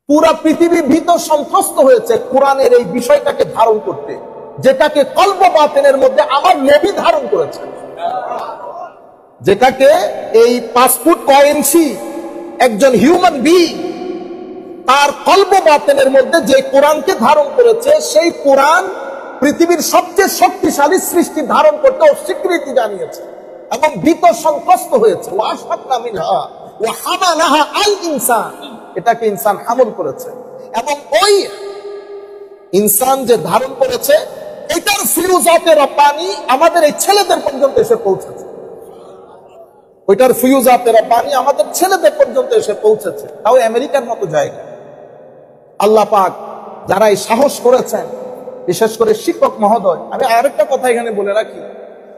পুরা পৃথিবী ভীত সন্ত্রস্ত হয়েছে কোরআনের এই বিষয়টাকে ধারণ করতে, যেটাকে কলব বাতিনের মধ্যে আমার নবী ধারণ করেছেন, যেটাকে এই 5 ফুট 6 ইঞ্চি একজন হিউম্যান বিং তার কলব বাতিনের মধ্যে যে কোরআনকে ধারণ করেছে, সেই কোরআন পৃথিবীর সবচেয়ে শক্তিশালী সৃষ্টি ধারণ করতে অস্বীকৃতি জানিয়েছে এবং ভীত সন্ত্রস্ত হয়েছে। এটাকে ইনসান হামল করেছে এবং ওই ইনসান যে ধারণ করেছে এটার ফিউজাতে রব্বানি আমাদের এই ছেলেদের পর্যন্ত এসে পৌঁছেছে। ওইটার ফিউজাতে রব্বানি আমাদের ছেলেদের পর্যন্ত এসে পৌঁছেছে, তাও আমেরিকার মতো জায়গা। আল্লাহ পাক যারা এই সাহস করেছেন, বিশেষ করে শিক্ষক মহোদয়, আমি আরেকটা কথা এখানে বলে রাখি,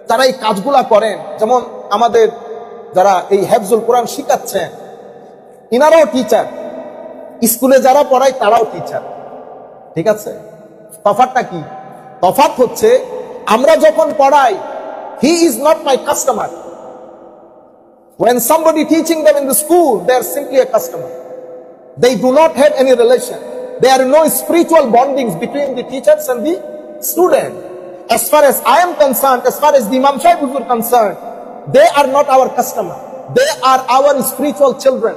যারা এই কাজগুলা করেন, যেমন আমাদের যারা এই হেফজুল কোরআন শিখাচ্ছেন, ইনারাও টিচার, স্কুলে যারা পড়ায় তারাও টিচার, ঠিক আছে? তফাৎটা কি? তফাৎ হচ্ছে আমরা যখন পড়াই, he is not my customer. When somebody teaching them in the school, they are simply a customer. They do not have any relation. There are no spiritual bondings between the teachers and the student. As far as I am concerned, as far as the Imam Shahib Huzur concerned, they are not our customer. They are our spiritual children.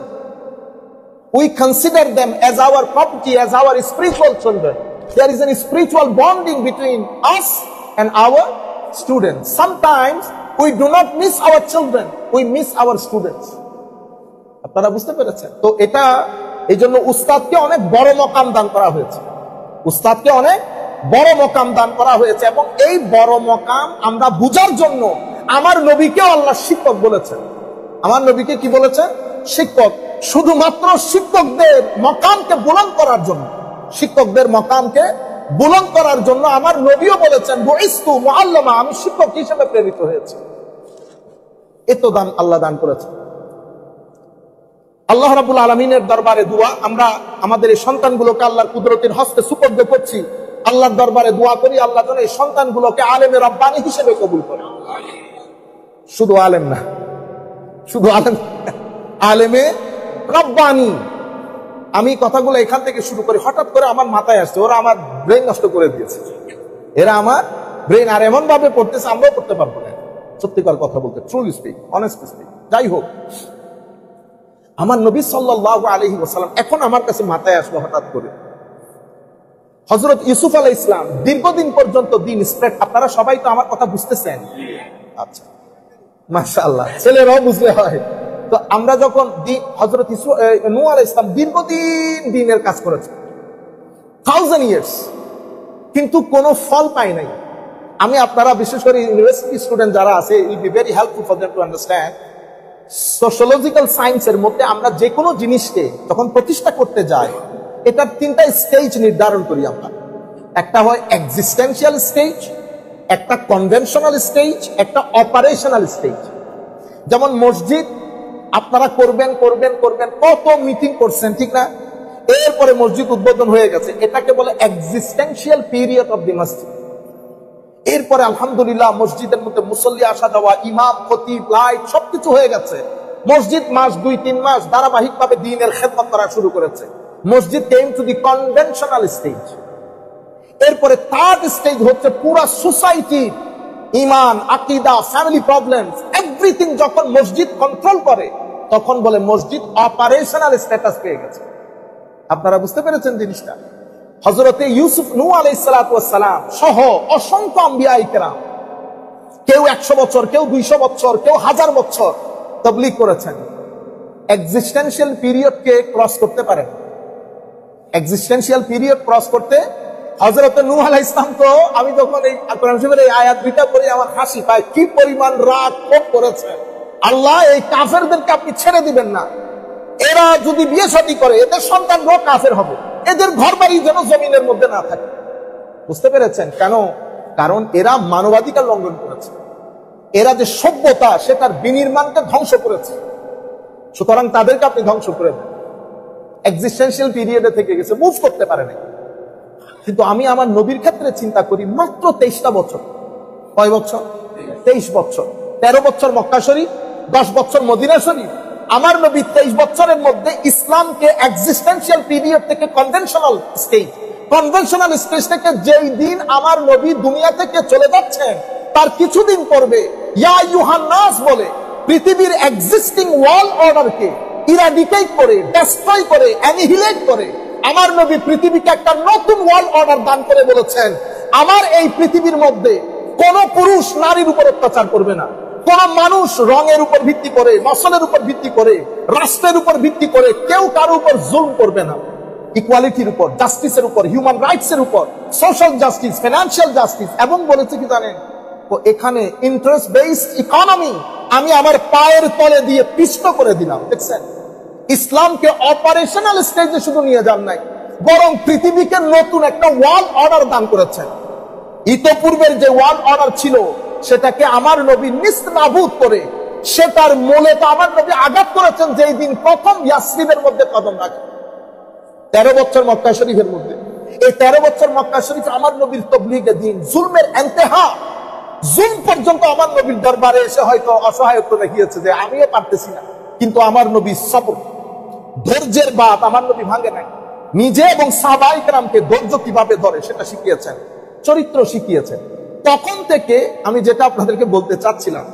We consider them as our property, as our spiritual children. There is a spiritual bonding between us and our students. Sometimes we do not miss our children, we miss our students. আপনারা বুঝতে পেরেছেন? তো এটা এই জন্য উস্তাদকে অনেক বড় মকাম দান করা হয়েছে, উস্তাদকে অনেক বড় মকাম দান করা হয়েছে এবং এই বড় মকাম আমরা বুঝার জন্য আমার নবীকে আল্লাহ শিক্ষক বলেছেন। আমার নবীকে কি বলেছেন? শিক্ষক। শুধুমাত্র শিক্ষকদের মকামকে বুলন্দ করার জন্য, শিক্ষকদের মকামকে বুলন্দ করার জন্য আমার নবীও বলেছেন, বুইস্তু মুআল্লিমা, আমি শিক্ষক হিসেবে প্রেরিত হয়েছি। এত দান আল্লাহ দান করেছেন। আল্লাহ রাব্বুল আলামিনের দরবারে দোয়া, আমরা আমাদের এই সন্তানগুলোকে আল্লাহর কুদরতের হস্তে সুপর্দ করছি। আল্লাহর দরবারে দোয়া করি, আল্লাহ যেন এই সন্তানগুলোকে আলেমে রব্বানি হিসেবে কবুল করে। শুধু আলেম না, শুধু আলেম, আলেমে রব্বানি। আমি কথাগুলো এখান থেকে শুরু করি, হঠাৎ করে আমার মাথায় আসছে, ওরা আমার ব্রেন নষ্ট করে দিয়েছে, এরা আমার ব্রেন আর এমন ভাবে পড়তেছে আমরাও করতে পারবো না। সত্যিকার কথা বলতে, ট্রুলি স্পিক, অনেস্টলি স্পিক। যাই হোক, আমার নবী সাল্লাল্লাহু আলাইহি ওয়াসাল্লাম এখন আমার কাছে মাথায় আসলো হঠাৎ করে, হযরত ইউসুফ আলাইহিস সালাম দীর্ঘদিন পর্যন্ত দিন স্প্রেড। আপনারা সবাই তো আমার কথা বুঝতেছেন? আচ্ছা, মাশাআল্লাহ, ছেলেরাও বুঝলে হয়। তো আমরা যখন হযরত নূহ আলাইহিস সালাম দীর্ঘদিন দ্বীনের কাজ করেছেন, 1000 ইয়ার্স, কিন্তু কোনো ফল পায় নাই। আমি আপনারা বিশেষ করে ইউনিভার্সিটি স্টুডেন্ট যারা আছে, it will be very helpful for them to understand. Sociological সায়েন্সের মধ্যে আমরা যে কোনো জিনিসকে যখন প্রতিষ্ঠা করতে যাই, এটার 3টা স্টেজ নির্ধারণ করি আমরা। একটা হয় এক্সিস্টেন্সিয়াল স্টেজ, একটা কনভেনশনাল স্টেজ, একটা অপারেশনাল স্টেজ। যেমন মসজিদ আপনারা করবেন করবেন করবেন, কত মিটিং করছেন, ঠিক না? এরপরে মসজিদ উদ্বোধন হয়ে গেছে, এটাকে বলে এক্সিস্টেন্সিয়াল পিরিয়ড অফ দি মসজিদ। এরপরে আলহামদুলিল্লাহ মসজিদের মধ্যে মুসল্লি আসা যাওয়া, ইমাম, খতিব, লাইট সবকিছু হয়ে গেছে। মসজিদ মাস 2-3 মাস ধারাবাহিকভাবে দ্বীনের খেদমত করা শুরু করেছে। মসজিদ came to the conventional stage. এরপরে 3rd স্টেজ হচ্ছে পুরা সোসাইটি, ইমান, আকীদা, ফ্যামিলি প্রবলেমস, এভরিথিং যখন মসজিদ কন্ট্রোল করে, তখন বলে মসজিদ অপারেশনাল স্ট্যাটাস পেয়ে গেছে। আপনারা বুঝতে পেরেছেন জিনিসটা? হযরতে নূহ আলাইহিস সালাতু ওয়াস সালাম সহ অসংখ্য আম্বিয়া ইকরাম, কেউ 100 বছর, কেউ 200 বছর, কেউ 1000 বছর তাবলীগ করেছেন। এক্সিস্টেন্সিয়াল পিরিয়ডকে ক্রস করতে পারেন। এক্সিস্টেন্সিয়াল পিরিয়ড ক্রস করতে হযরতে নূহ আলাইহিস সালাম, তো আমি যখন এই কোরআন শরীফের এই আয়াত দুইটা পড়ি আমার হাসি পায়, কি পরিমাণ রাগ ক্ষোভ করেছে। আল্লাহ, এই কাফেরদেরকে আপনি ছেড়ে দিবেন না, এরা যদি বিয়ে শাদী করে এদের সন্তানরাও কাফের হবে, এদের ঘরবাড়ি যেন জমিনের মধ্যে না থাকে। বুঝতে পেরেছেন কেন? কারণ এরা মানবাধিকার লঙ্ঘন করেছে, এরা যে সভ্যতা সেটার বিনির্মাণকে ধ্বংস করেছে, সুতরাং তাদেরকে আপনি ধ্বংস করে দেন। এক্সিস্টেন্সিয়াল পিরিয়ডে থেকে গেছে, মুভ করতে পারে না। কিন্তু আমি আমার নবীর ক্ষেত্রে চিন্তা করি, মাত্র 23টা বছর। কয় বছর? 23 বছর। 13 বছর মক্কা শরীফ, 10 বছর মদিনা শরীফ, আমার নবী 23 বছরের মধ্যে ইসলামকে এক্সিস্টেন্সিয়াল পিরিয়ড থেকে কনভেনশনাল স্টেজ থেকে যেই দিন আমার নবী দুনিয়া থেকে চলে যাচ্ছেন তার কিছুদিন পূর্বে ইয়া আইয়ুহান নাস বলে পৃথিবীর এক্সিস্টিং ওয়ার্ল্ড অর্ডারকে ইরাডিকেট করে, ডেস্ট্রয় করে, অ্যানিহিলেট করে আমার নবী পৃথিবীকে একটা নতুন ওয়ার্ল্ড অর্ডার দান করে বলেছেন, আমার এই পৃথিবীর মধ্যে কোন পুরুষ নারীর উপর অত্যাচার করবে না, কোন মানুষ রঙের উপর ভিত্তি করে, নসলের উপর ভিত্তি করে, রাষ্ট্রের উপর ভিত্তি করে কেউ কারো উপর জুলম করবে না। ইকুয়ালিটির উপর, জাস্টিসের উপর, হিউম্যান রাইটস এর উপর, সোশ্যাল জাস্টিস, ফিনান্সিয়াল জাস্টিস, এবং বলেছে কি জানেন, তো এখানে ইন্টারেস্ট বেসড ইকোনমি আমি আমার পায়ের তলে দিয়ে পিষ্ট করে দিলাম। দেখছেন, ইসলামকে অপারেশনাল স্টেজে শুধু নিয়ে যান নাই, বরং পৃথিবীকে নতুন একটা ওয়ার্ল্ড অর্ডার দান করেছেন। ইতোপূর্বের যে ওয়ার্ল্ড অর্ডার ছিল সেটাকে আমার নবী নিস্তানাবুদ করে সেটার মূলে তো আমার নবী আঘাত করেছেন যেই দিন প্রথম ইয়াসরিবের মধ্যে কদম রাখেন। 13 বছর মক্কা শরীফের মধ্যে, এই 13 বছর মক্কা শরীফ আমার নবীর তবলিগের দিন, জুলমের ইন্তেহা, জুলম পর্যন্ত আমার নবীর দরবারে এসে হয়তো অসহায়ত্ব দেখিয়েছে যে আমিও পারতেছি না, কিন্তু আমার নবী সবর, ধৈর্যের বাত আমার নবী ভাঙে নাই। নিজে এবং সাহাবায়ে কেরামকে ধৈর্য কিভাবে ধরে সেটা শিখিয়েছেন, চরিত্র শিখিয়েছেন। তখন থেকে আমি যেটা আপনাদেরকে বলতে চাচ্ছিলাম,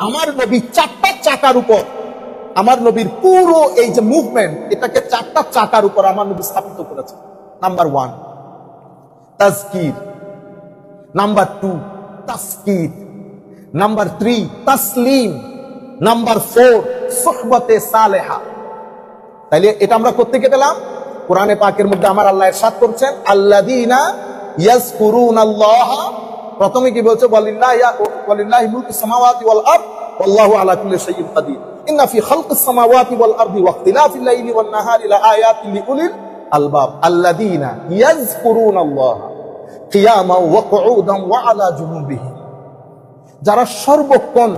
আমার নবী 4টা চাকার উপর, আমার নবীর পুরো এই যে মুভমেন্ট, এটাকে 4টা চাকার উপর আমার নবী স্থাপিত করেছেন। নাম্বার 1 তাজকির, নাম্বার 2 তাসকির, নাম্বার 3 তাসলিম, নাম্বার 4 সুহবতে সালেহা। তাইলে এটা আমরা কোত্থেকে পেলাম? কোরআনে পাকের মধ্যে আমার আল্লাহ ইরশাদ করছেন, আল্লাযীনা ইয়াযকুরুনাল্লাহ, প্রথমে কি বলছে, ওয়ালিল্লাহি মুলকুস সামাওয়াতি ওয়াল আরদ ওয়াল্লাহু আলা কুল্লি শাইইন কাদির, ইন্না ফি খালকিস সামাওয়াতি ওয়াল আরদি ওয়া ইখতিলাফিল লাইলি ওয়ান নাহারি লাআয়াতিন লিউলিল আলবাব আল্লাযীনা ইয়াযকুরুনাল্লাহ কিয়ামান ওয়া কুউদান ওয়া আলা জুনুবিহিম, যারা সর্বক্ষণ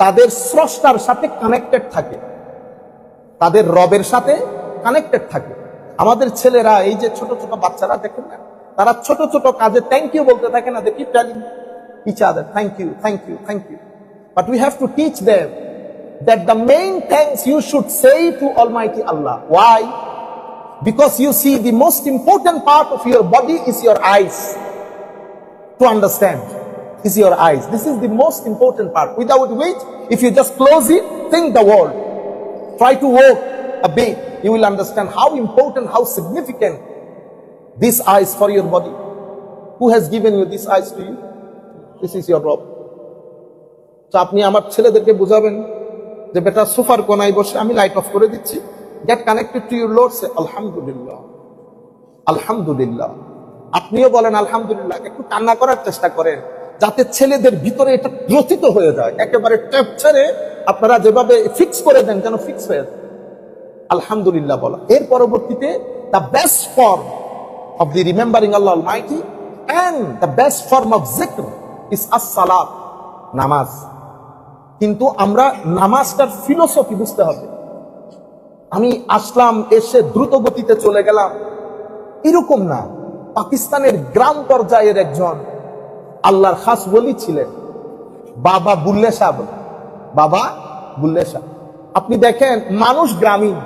তাদের স্রষ্টার সাথে কানেক্টেড থাকে, তাদের রবের সাথে কানেক্টেড থাকে। আমাদের ছেলেরা, এই যে ছোট ছোট বাচ্চারা দেখেন না, তারা ছোট ছোট কাজে থ্যাংক ইউ বলতে থাকে না, দেখি telling each other thank you, thank you, thank you. But we have to teach them that the main thanks you should say to Almighty Allah. Why? Because you see, the most important part of your body is your eyes. To understand is your eyes. This is the most important part, without which if you just close it, think the world, try to walk a bit, you will understand how important, how significant these eyes for your body. Who has given you these eyes to you? This is your Rabb. So আপনি আমার ছেলেদেরকে বুঝাবেন যে বেটা সোফার কোনায় বসে আমি light off করে দিচ্ছি, get connected to your lord, say আলহামদুলিল্লাহ, আলহামদুলিল্লাহ। আপনিও বলেন আলহামদুলিল্লাহ, একটু কান্না করার চেষ্টা করেন যাতে ছেলেদের ভিতরে এটা গ্রথিত হয়ে যায়, একেবারে ট্যাপ ছেড়ে আপনারা যেভাবে ফিক্স করে দেন যেন ফিক্স হয়ে যায়। আলহামদুলিল্লাহ বলা, এর পরবর্তীতে the best form of the remembering Allah almighty and the best form of যিকর ইজ আস-সালাত, নামাজ। কিন্তু আমরা নামাজটার ফিলোসফি বুঝতে হবে। আমি আসলাম, এসে দ্রুত গতিতে চলে গেলাম, এরকম না। পাকিস্তানের গ্রাম পর্যায়ের একজন আল্লাহর খাস ওলি ছিলেন, বাবা বুল্লে শাহ, বাবা বুল্লে শাহ। আপনি দেখেন, মানুষ গ্রামীণ,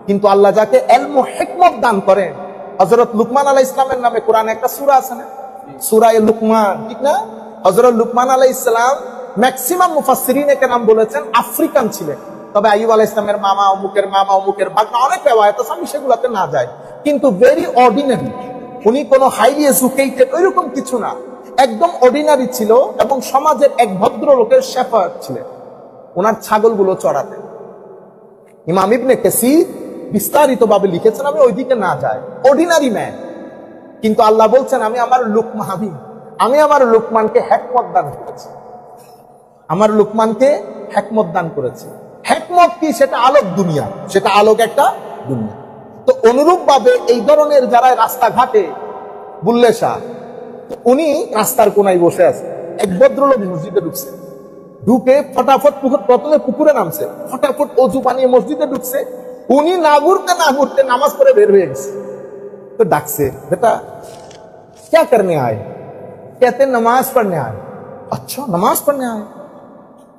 কিন্তু আল্লাহ যাকে ইলম ও হিকমত দান করেন, হযরত লুকমান আলাইহিস সালামের নামে কোরআনে একটা সূরা আছে না, সূরা লুকমান, ঠিক না? হযরত লুকমান আলাইহিস সালাম ম্যাক্সিমাম মুফাসসিরিনে কেরাম বলেছেন আফ্রিকান ছিলেন, তবে আইয়ুব আলাইহিস সালামের মামা অমুকের ভাগনা, অনেক রিওয়ায়াত আছে, আমি সেগুলোতে না যাই। কিন্তু ভেরি অর্ডিনারি, উনি কোনো হাইলি এডুকেটেড ওইরকম কিছু না, একদম অর্ডিনারি ছিল, এবং সমাজের এক ভদ্রলোকের শেফার্ড ছিলেন, ওনার ছাগলগুলো চড়াতেন। ইমাম ইবনে কাসীর বিস্তারিতভাবে লিখেছেন, আমি ওইদিকে না যাই, অর্ডিনারি ম্যান। কিন্তু আল্লাহ বলছেন, আমি আমার লুকমানকে হিকমত দান করেছি, আমার লুকমানকে হিকমত দান করেছি। হিকমত কি? সেটা আলোক দুনিয়া, সেটা আলোক একটা দুনিয়া। তো অনুরূপ ভাবে এই ধরনের যারা রাস্তাঘাটে, বুল্লে শাহ, উনি রাস্তার কোনায় বসে আছে, এক ভদ্রলোক মসজিদে ঢুকছে, ঢুকে ফটাফট প্রথমে পুকুরে নামছে, ফটাফট অজু বানিয়ে মসজিদে ঢুকছে, উনি না ঘুরতে নামাজ পড়ে বের হয়ে গেছে। তো ডাকছে, বেটা क्या करने आए? कहते नमाज पढ़ने आए। अच्छा, नमाज पढ़ने आए?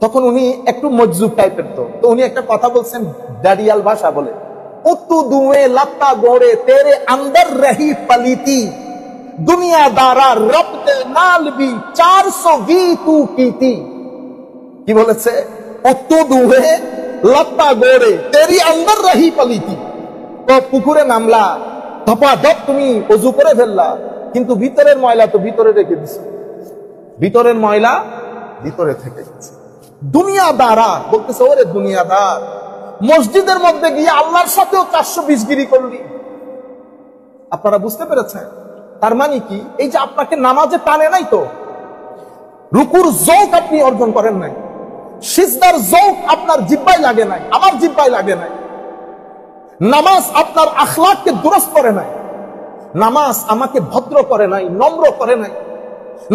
তখন উনি একটু মজজুব টাইপের, তো উনি একটা কথা বলছেন ডাডিয়াল ভাষা বলে, উত্তু দুয়ে লাত্তা গোড়ে তেরে আন্দর রহি পলিতি দুনিয়াদারা রবতে নালবি 420 তু কিতি। কি বলেছে? উত্তু দুয়ে লাত্তা গোড়ে তেরি আন্দর রহি পলিতি। তো পুকুরে নামলা, ধপাধপ তুমি ওযু করে ফেললা, কিন্তু ভিতরের ময়লা তো ভিতরে রেখে দিছো, ভিতরের ময়লা ভিতরে থেকে গেছে। দুনিয়াদারা বলতেছে, ওরে দুনিয়াদার, মসজিদের মধ্যে গিয়ে আল্লাহর সাথেও 420 গিরি করলি। আপনারা বুঝতে পেরেছেন? তার মানে কি, এই যে আপনাকে নামাজে টানে নাই, তো রুকুর যৌক আপনি অর্জন করেন নাই, সিজদার যৌক আপনার জিহ্বায় লাগে নাই, আমার জিহ্বায় লাগে নাই, নামাজ আপনার আখলাককে দুরস্ত করে নাই, নামাজ আমাকে ভদ্র করে নাই, নম্র করে নাই,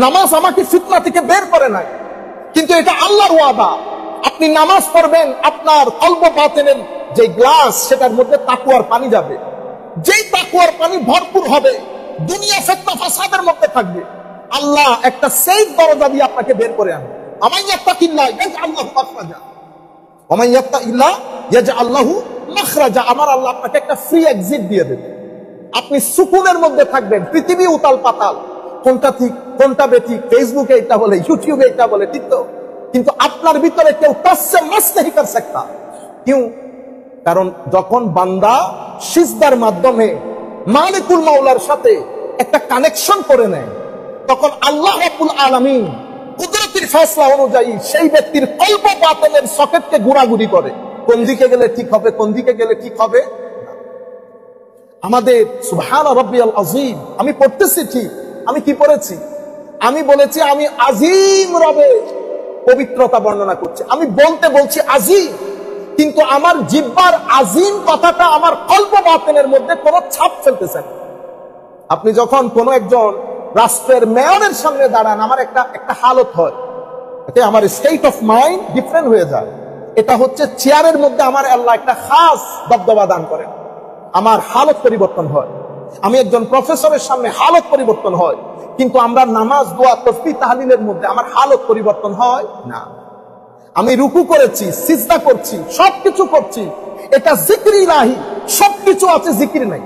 নামাজ আমাকে ফিতনা থেকে বের করে নাই। কিন্তু এটা আল্লাহর ওয়াদা, আপনি নামাজ পড়বেন, আপনার কলব বাতিনের যে গ্লাস, সেটার মধ্যে তাকওয়ার পানি যাবে, যেই তাকওয়ার পানি ভরপুর হবে, দুনিয়া ফিতনা ফাসাদের মধ্যে থাকবে, আল্লাহ একটা সেফ দরজা দিয়ে আপনাকে বের করে আনবে। আমায় ইয়াত্তাকিল্লাহ ইয়াজআল্লাহু মাখরাজা, আমায় ইয়াত্তাকিল্লাহ ইয়াজআল্লাহু মাখরাজা। আমার আল্লাহ আপনাকে একটা ফ্রি এক্সিট দিয়ে দেবে, আপনি সুকুনের মধ্যে থাকবেন। পৃথিবী উতাল পাতাল, কোনটা ঠিক কোনটা বেঠিক, ফেসবুকে এটা বলে, ইউটিউবে এটা বলে, ঠিক তো, কিন্তু আপনার ভিতরে কেউ তাসসে মাস नहीं कर सकता। क्यों? কারণ যখন বান্দা সিজদার মাধ্যমে মালিকুল মাওলার সাথে একটা কানেকশন করে নেয়, তখন আল্লাহ রাব্বুল আলামিন কুদরতের ফয়সালা অনুযায়ী সেই ব্যক্তির কলব বাতিনের সকেটকে ঘোরাঘুরি করে, কোন দিকে গেলে ঠিক হবে, কোন দিকে গেলে ঠিক হবে। আমাদের সুবহান রাব্বিয়াল আযীম আমি পড়তেছি, ঠিক আমি কি পড়েছি? আমি বলেছি আমি আজিম রবে পবিত্রতা বর্ণনা করছি, আমি বলছি আজিম, কিন্তু আমার জিহ্বার আজিম কথাটা আমার কলব বাতিনের মধ্যে কোনো ছাপ ফেলতেছে না। আপনি যখন কোন একজন রাষ্ট্রের মেয়রের সামনে দাঁড়ান, আমার একটা হালত হয়, এতে আমার স্টেট অফ মাইন্ড ডিফারেন্ট হয়ে যায়। এটা হচ্ছে চেয়ারের মধ্যে আমার আল্লাহ একটা খাস দবদবা দান করেন, আমার হালত পরিবর্তন হয়। আমি একজন প্রফেসরের সামনে হালত পরিবর্তন হয়, কিন্তু আমরা নামাজ, দোয়া, তাসবিহ, তাহলিলের মধ্যে আমার হালত পরিবর্তন হয় না। আমি রুকু করেছি, সিজদা করছি, সবকিছু করছি, এটা জিকির ইলাহি, সবকিছু আছে, জিকির নাই,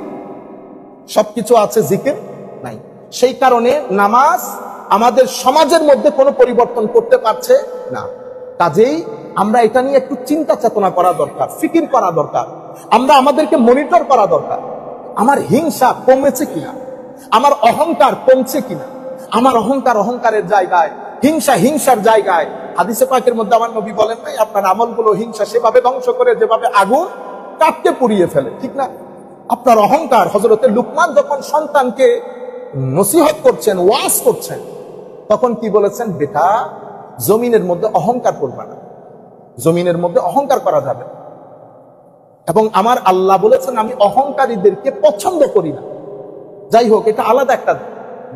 সবকিছু আছে, জিকির নাই। সেই কারণে নামাজ আমাদের সমাজের মধ্যে কোনো পরিবর্তন করতে পারছে না। কাজেই আমরা এটা নিয়ে একটু চিন্তা চেতনা করা দরকার, ফিকির করা দরকার, আমরা আমাদেরকে মনিটর করা দরকার। আমার হিংসা কমেছে কিনা, আমার অহংকার কমছে কিনা, আমার অহংকারের জায়গায়, হিংসা হিংসার জায়গায়। হাদিসে পাকের মধ্যে আমার নবী বলেন নাই, আপনার আমলগুলো হিংসা সেভাবে ধ্বংস করে যেভাবে আগুন কাটতে পুড়িয়ে ফেলে, ঠিক না? আপনার অহংকার, হযরতে লুকমান যখন সন্তানকে নসিহত করছেন, ওয়াজ করছেন, তখন কি বলেছেন? বেটা, জমিনের মধ্যে অহংকার করবে না, জমিনের মধ্যে অহংকার করা যাবে না। এবং আমার আল্লাহ বলেছেন, আমি অহংকারীদেরকে পছন্দ করি না। যাই হোক, এটা আলাদা একটা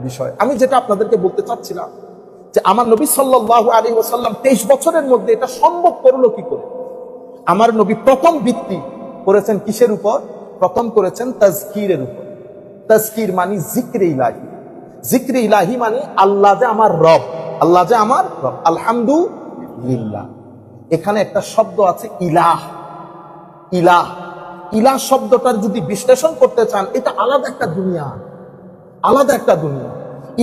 বিষয়। আমি যেটা আপনাদেরকে বলতে চাচ্ছিলাম, যে আমার নবী সাল্লাল্লাহু আলাইহি ওয়াসাল্লাম 23 বছরের মধ্যে এটা সম্ভব করলো কি করে? আমার নবী প্রথম ভিত্তি করেছেন কিসের উপর? প্রথম করেছেন তাজকিরের উপর। তাজকির মানে জিক্রে ইলাহি, জিক্রে ইলাহি মানে আল্লাহ যে আমার রব, আল্লাহ যে আমার রব। আলহামদুলিল্লাহ, এখানে একটা শব্দ আছে ইলাহ, ইলাহ, ইলাহ শব্দটার যদি বিশ্লেষণ করতে চান, এটা আলাদা একটা দুনিয়া, আলাদা একটা দুনিয়া।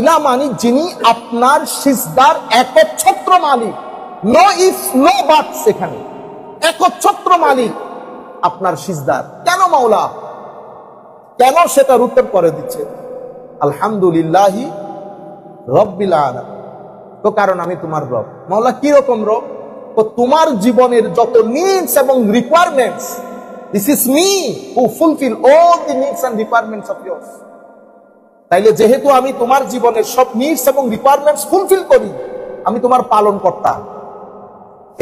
ইলাহ মানে যিনি আপনার সিজদার একচ্ছত্র মালিক, নো ইফ নো বাটস, এখানে একচ্ছত্র মালিক আপনার সিজদার। কেন মাওলা? কেন? সেটার উত্তর করে দিচ্ছে আলহামদুলিল্লাহি রব্বিল আলামিন। তো কারণ আমি তোমার রব। মাওলা কি রকম রব? তো তোমার জীবনের যত নিডস এবং requirements, this is me who fulfil all the needs and requirements of yours. তাইলে যেহেতু আমি তোমার জীবনের সব নিডস এবং রিকোয়ারমেন্টস ফুলফিল করি, আমি তোমার পালন কর্তা।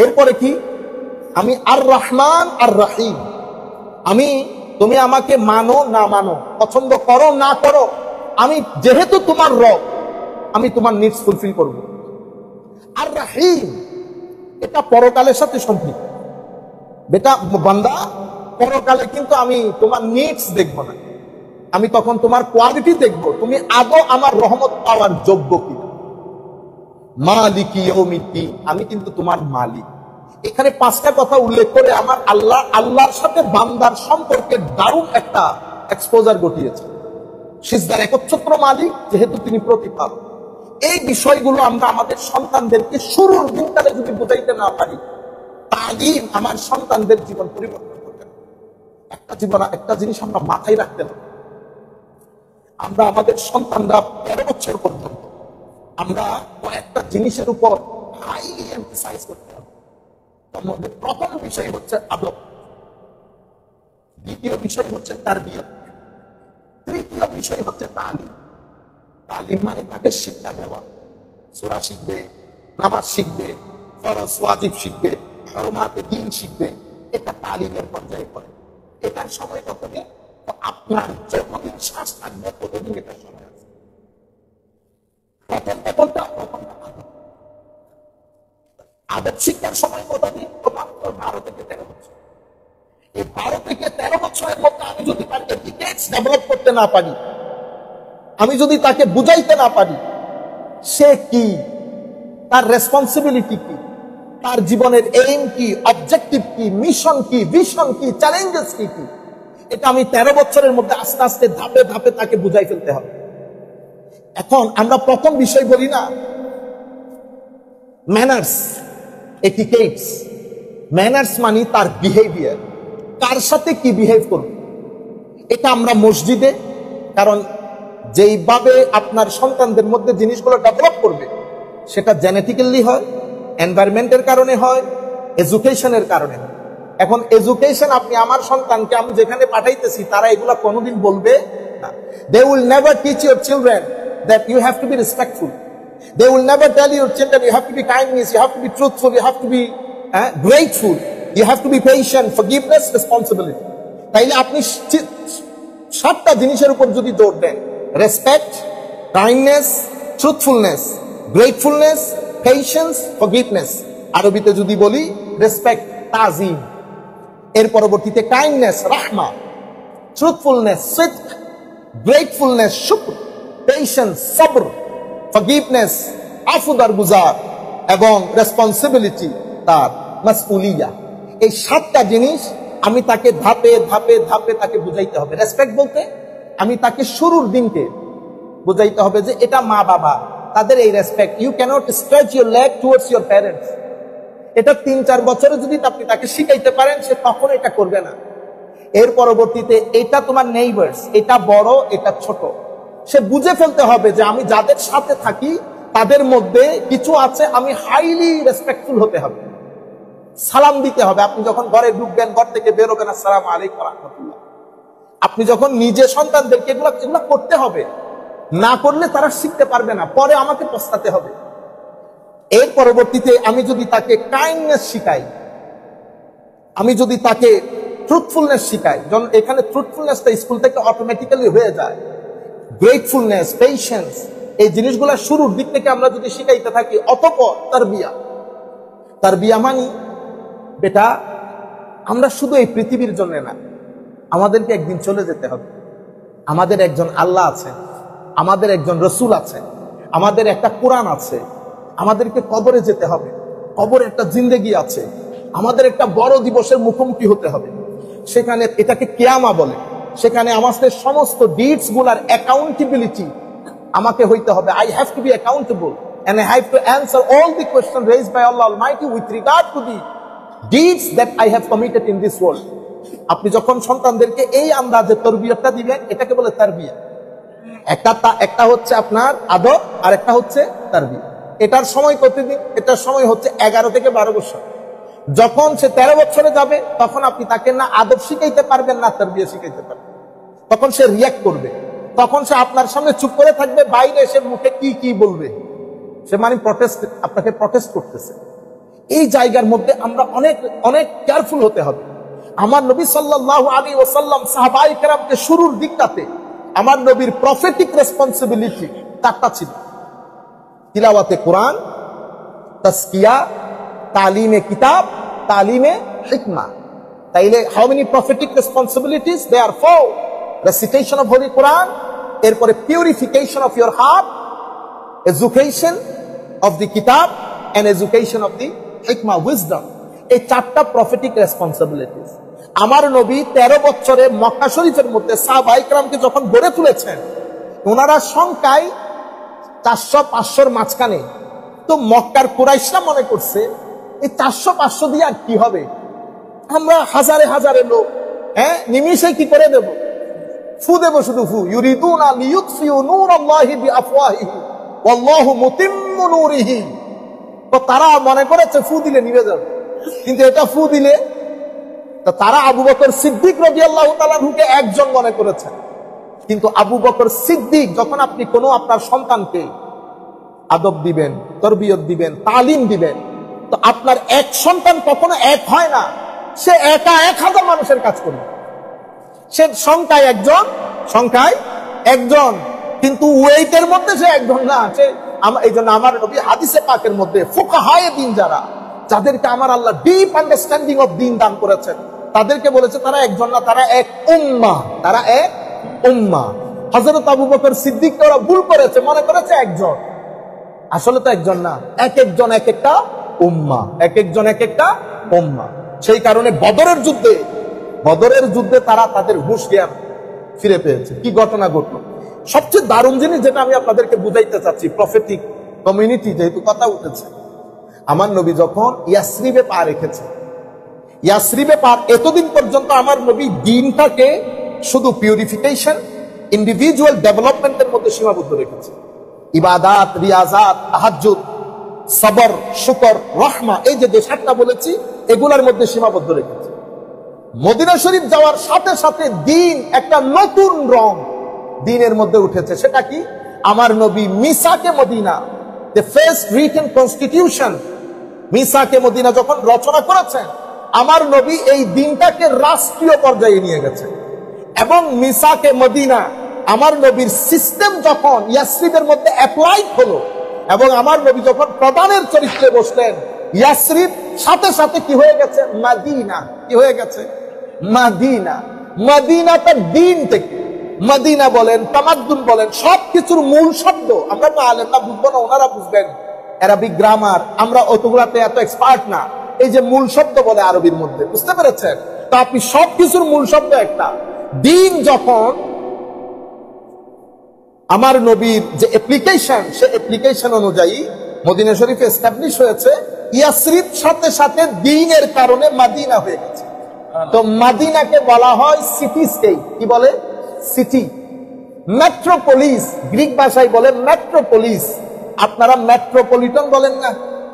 এরপরে কি? আমি আর রহমান আর রহিম। আমি, তুমি আমাকে মানো না মানো, পছন্দ করো না করো, আমি যেহেতু তোমার রব, আমি তোমার নিডস ফুলফিল করব। আর রহিম, এটা পরকালের সাথে সম্পৃক্ত। বেটা বান্দা, পরকালে কিন্তু আমি তোমার নিডস দেখবো না, আমি তখন তোমার কোয়ালিটি দেখবো, তুমি আদৌ আমার রহমত পাওয়ার যোগ্য কিনা। মালিকি ইয়াউমিদ্দিন, আমি কিন্তু তোমার মালিক। এখানে পাঁচটা কথা উল্লেখ করে আমার আল্লাহর সাথে বান্দার সম্পর্কে দারুণ একটা এক্সপোজার ঘটিয়েছে। সিজদার একচ্ছত্র মালিক, যেহেতু তিনি প্রতিপালক। এই বিষয়গুলো আমরা আমাদের সন্তানদেরকে শুরুর দিনকালে যদি বুঝাইতে না পারি, তালিম আমার সন্তানদের জীবন পরিবর্তন করতে হবে। একটা জিনিস আমরা মাথায় রাখতে হবে, আমরা আমাদের সন্তানরা 13 বছর পর্যন্ত আমরা কয়েকটা জিনিসের উপর হাইলি এমফাসাইজ করতে হবে। তার মধ্যে প্রথম বিষয় হচ্ছে আদব, দ্বিতীয় বিষয় হচ্ছে তারবিয়ত, তৃতীয় বিষয় হচ্ছে তালিম। তালিম মানে তাকে শিক্ষা দেওয়া, সূরা শিখবে, নামাজ শিখবে, ফরজ ওয়াজিব শিখবে, হরমাতে দ্বীন শিখবে। এটা তালিমের পর্যায়ে পড়ে। এটার সময় কতদিন? আপনার যতদিন শ্বাস থাকবে ততদিন এটার সময় আছে। আদব শিক্ষার সময় কতদিন? মাত্র 12 থেকে 13 বছর। এই 12 থেকে 13 বছরের মধ্যে আমি যদি তাকে ডিটেইলস ডেভেলপ করতে না পারি, আমি যদি তাকে বুঝাইতে না পারি সে কি, তার রেসপন্সিবিলিটি কি, তার জীবনের এইম কি, অবজেক্টিভ কি, মিশন কি, ভিশন কি, চ্যালেঞ্জেস কি, এটা আমি 13 বছরের মধ্যে আস্তে আস্তে ধাপে ধাপে তাকে বুঝাই ফেলতে হবে। এখন আমরা প্রথম বিষয় বলি না ম্যানার্স, এটিকেটস। ম্যানার্স মানে তার বিহেভিয়ার, কার সাথে কি বিহেভ করবে। এটা আমরা মসজিদে, কারণ যেইভাবে আপনার সন্তানদের মধ্যে জিনিসগুলো ডেভেলপ করবে সেটা জেনেটিক্যালি হয়, এনভায়রনমেন্টের কারণে হয়, এডুকেশনের কারণে হয়। এখন এডুকেশন, আপনি আমার সন্তানকে আমি যেখানে পাঠাইতেছি তারা এগুলা কোনোদিন বলবে না। They will never teach your children that you have to be respectful. They will never tell your children you have to be kindness, you have to be truthful, you have to be grateful, you have to be patient, forgiveness, responsibility. তাইলে আপনি 7টা জিনিসের উপর যদি জোর দেন, respect, kindness, truthfulness, gratefulness, patience, forgiveness. আরবিতে যদি বলি রেসপেক্ট, তাজিম, এর পরবর্তীতে কাইন্ডনেস, রাহমা, ট্রুথফুলনেস, সিদক, গ্রেটফুলনেস, শুকর, পেশেন্স, সবর, ফরগিভনেস, আফু দারগুজার, এবং রেসপন্সিবিলিটি, তার মাসউলিয়া। এই 7টা জিনিস আমি তাকে ধাপে ধাপে ধাপে তাকে বুঝাইতে হবে। রেসপেক্ট বলতে আমি তাকে শুরুর দিনকে বুঝাইতে হবে যে এটা মা বাবা, তাদের এই respect. You can't stretch your leg towards your parents. এটা 3-4 বছরে যদি আপনি তাকে শিখাইতে পারেন, সে তখন এটা করবে না। এর পরবর্তীতে এটা তোমার নেইবার্স, এটা বড়, এটা ছোট, সে বুঝে ফেলতে হবে যে আমি যাদের সাথে থাকি তাদের মধ্যে কিছু আছে, আমি হাইলি রেসপেক্টফুল হতে হবে, সালাম দিতে হবে। আপনি যখন ঘরে ঢুকবেন, ঘর থেকে বেরোবেন, আসসালামু আলাইকুম ওয়া রাহমাতুল্লাহ। আপনি যখন নিজে সন্তানদেরকে এগুলো করতে হবে, না করলে তারা শিখতে পারবে না, পরে আমাকে পস্তাতে হবে। এর পরবর্তীতে আমি যদি তাকে কাইন্ডনেস শিখাই, আমি যদি তাকে ট্রুথফুলনেস শিখাই, যখন এখানে ট্রুথফুলনেসটা স্কুল থেকে অটোমেটিক্যালি হয়ে যায়, গ্রেটফুলনেস, পেশেন্স, এই জিনিসগুলো শুরুর দিক থেকে আমরা যদি শিখাইতে থাকি, অতঃপর তারবিয়া। তারবিয়া মানে বেটা আমরা শুধু এই পৃথিবীর জন্য না, আমাদেরকে একদিন চলে যেতে হবে। আমাদের একজন আল্লাহ আছে, আমাদের একজন রসুল আছে, আমাদের একটা কোরআন আছে, আমাদেরকে কবরে যেতে হবে, কবরে একটা জিন্দেগি আছে, আমাদের একটা বড় দিবসের মুখোমুখি হতে হবে। সেখানে এটাকে কিয়ামা বলে। সেখানে আমাদের সমস্ত ডিডস গুলার অ্যাকাউন্টেবিলিটি আমাকে হইতে হবে। I have to be accountable and I have to answer all the questions raised by Allah Almighty with regard to the deeds that I have committed in this world. আপনি যখন সন্তানদেরকে এই আন্দাজে তরবিয়তটা দিবেন, এটাকে বলে তারবিয়া। একটা হচ্ছে আপনার আদব, আর একটা হচ্ছে তারবিয়া। এটার সময় কতদিন? এটার সময় হচ্ছে 11 থেকে 12 বছর। যখন সে 13 বছরে যাবে, তখন আপনি তাকে না আদব শিখাইতে পারবেন, না তারবিয়া শিখাইতে পারবেন। তখন সে রিয়াক্ট করবে, তখন সে আপনার সামনে চুপ করে থাকবে, বাইরে এসে মুখে কি কি বলবে, সে মানে প্রটেস্ট, আপনাকে প্রটেস্ট করতেছে। এই জায়গার মধ্যে আমরা অনেক অনেক কেয়ারফুল হতে হবে। আমার নবী সাল্লাল্লাহু আলাইহি ওয়াসাল্লাম সাহাবায়ে কেরামকে শুরুর দিকটাতে আমার নবীর প্রফেটিক রেসপন্সিবিলিটি 4টা ছিল: তিলাওয়াতে কোরআন, তাসকিয়া, তালিমে কিতাব, তালিমে হিকমা। তাইলে how many prophetic responsibilities? They are 4: recitation of holy Quran, এরপরে purification of your heart, education of the kitab and education of the hikmah, wisdom. এই চারটা প্রফেটিক রেসপন্সিবিলিটিস আমার নবী 13 বছরে মক্কা শরীফের মধ্যে সাহাবায়ে কেরামকে যখন গড়ে তুলেছেন, ওনারা সংখ্যায় 400-500 মাঝখানে। তো মক্কার কুরাইশরা মনে করছে এই 400-500 দিয়ে আর কি হবে, আমরা হাজারে হাজারে লোক, নিমিষে কি করে দেব, ফু দেব, শুধু ফু। ইউরিদুনা লিইউতফিউ নূরাল্লাহি বিআফওয়াহিহি ওয়াল্লাহু মুতিম্মু নূরিহি। তো তারা মনে করেছে ফু দিলে নিভে যাবে, কিন্তু এটা ফু দিলে, তো তারা আবু বকর সিদ্দিক রাদিয়াল্লাহু তাআলা আনহুকে একজন মনে করেছেন। কিন্তু আবু বকর সিদ্দিক, যখন আপনি কোনো আপনার সন্তানকে আদব দিবেন, তরবিয়ত দিবেন, তালিম দিবেন, তো আপনার এক সন্তান কখনো এক হয় না, সে একা 1000 মানুষের কাজ করবে। সে সংখ্যায় একজন, কিন্তু ওয়েটের মধ্যে সে একজন না। সে এই জন্য আমার নবী হাদিসে পাকের মধ্যে ফুকাহায়ে দ্বীন যাদেরকে আমার আল্লাহ ডিপ আন্ডারস্ট্যান্ডিং অফ দ্বীন দান করেছেন, তাদেরকে বলেছে তারা একজন না, তারা এক উম্মাহ, তারা এক উম্মাহ। হযরত আবু বকর সিদ্দিক ওরা ভুল করেছে, মনে করেছে একজন, আসলে তো একজন না, এক একজন এক একটা উম্মাহ, এক একজন এক একটা উম্মাহ। সেই কারণে বদরের যুদ্ধে তারা তাদের হুঁশ জ্ঞান ফিরে পেয়েছে। কি ঘটনা ঘটলো, সবচেয়ে দারুণ জিনিস যেটা আমি আপনাদেরকে বুঝাইতে চাচ্ছি, প্রফেটিক কমিউনিটি যেহেতু কথা উঠেছে, আমার নবী যখন ইয়াসরিবে পা রেখেছে, ইয়াসরিবে পা, এতদিন পর্যন্ত আমার নবী দ্বীনটাকে শুধু পিউরিফিকেশন, ইন্ডিভিজুয়াল ডেভেলপমেন্টের মধ্যে সীমাবদ্ধ রেখেছে। ইবাদাত, রিয়াজাত, তাহাজ্জুদ, সবর, শুকর, রহমা, এই যে 7টা বলেছি, এগুলোর মধ্যে সীমাবদ্ধ রেখেছে। মদিনা শরীফ যাওয়ার সাথে সাথে দ্বীন একটা নতুন রং দ্বীনের মধ্যে উঠেছে। সেটা কি? আমার নবী মিসাকে মদিনা, দ্য ফার্স্ট রিটেন কনস্টিটিউশন, মিসাকে মদিনা যখন রচনা করেছেন, আমার নবী এই দ্বীনটাকে রাষ্ট্রীয় পর্যায়ে নিয়ে গেছে। এবং মিসাকে মদিনা, আমার নবীর সিস্টেম যখন ইয়াসরিবের মধ্যে অ্যাপ্লাইড হলো, এবং আমার নবী যখন প্রধানের চরিত্রে বসলেন, ইয়াসরিব সাথে সাথে কি হয়ে গেছে? মদিনা। কি হয়ে গেছে? মদিনা। মদিনাটা দ্বীন থেকে, মদিনা বলেন, তামাদ্দুন বলেন, সবকিছুর মূল শব্দ আমরা তো আলেমরা বুঝবো না, ওনারা বুঝবেন আরবিক গ্রামার, আমরা অতগুলাতে এত এক্সপার্ট না। এই যে মূল শব্দ বলে আরবির মধ্যে, বুঝতে পেরেছেন? তো আপনি সবকিছুর মূল শব্দ একটা। দ্বীন যখন আমার নবীর যে অ্যাপ্লিকেশন, সে অ্যাপ্লিকেশন অনুযায়ী মদিনা শরীফে এস্টাবলিশ হয়েছে, ইয়াসরিব সাথে সাথে দ্বীনের কারণে মদিনা হয়ে গেছে। তো মদিনাকে বলা হয় সিটি স্টেট। কি বলে? সিটি। মেট্রোপলিস, গ্রিক ভাষায় বলে মেট্রোপলিস, আপনারা মেট্রোপলিটন বলেন না,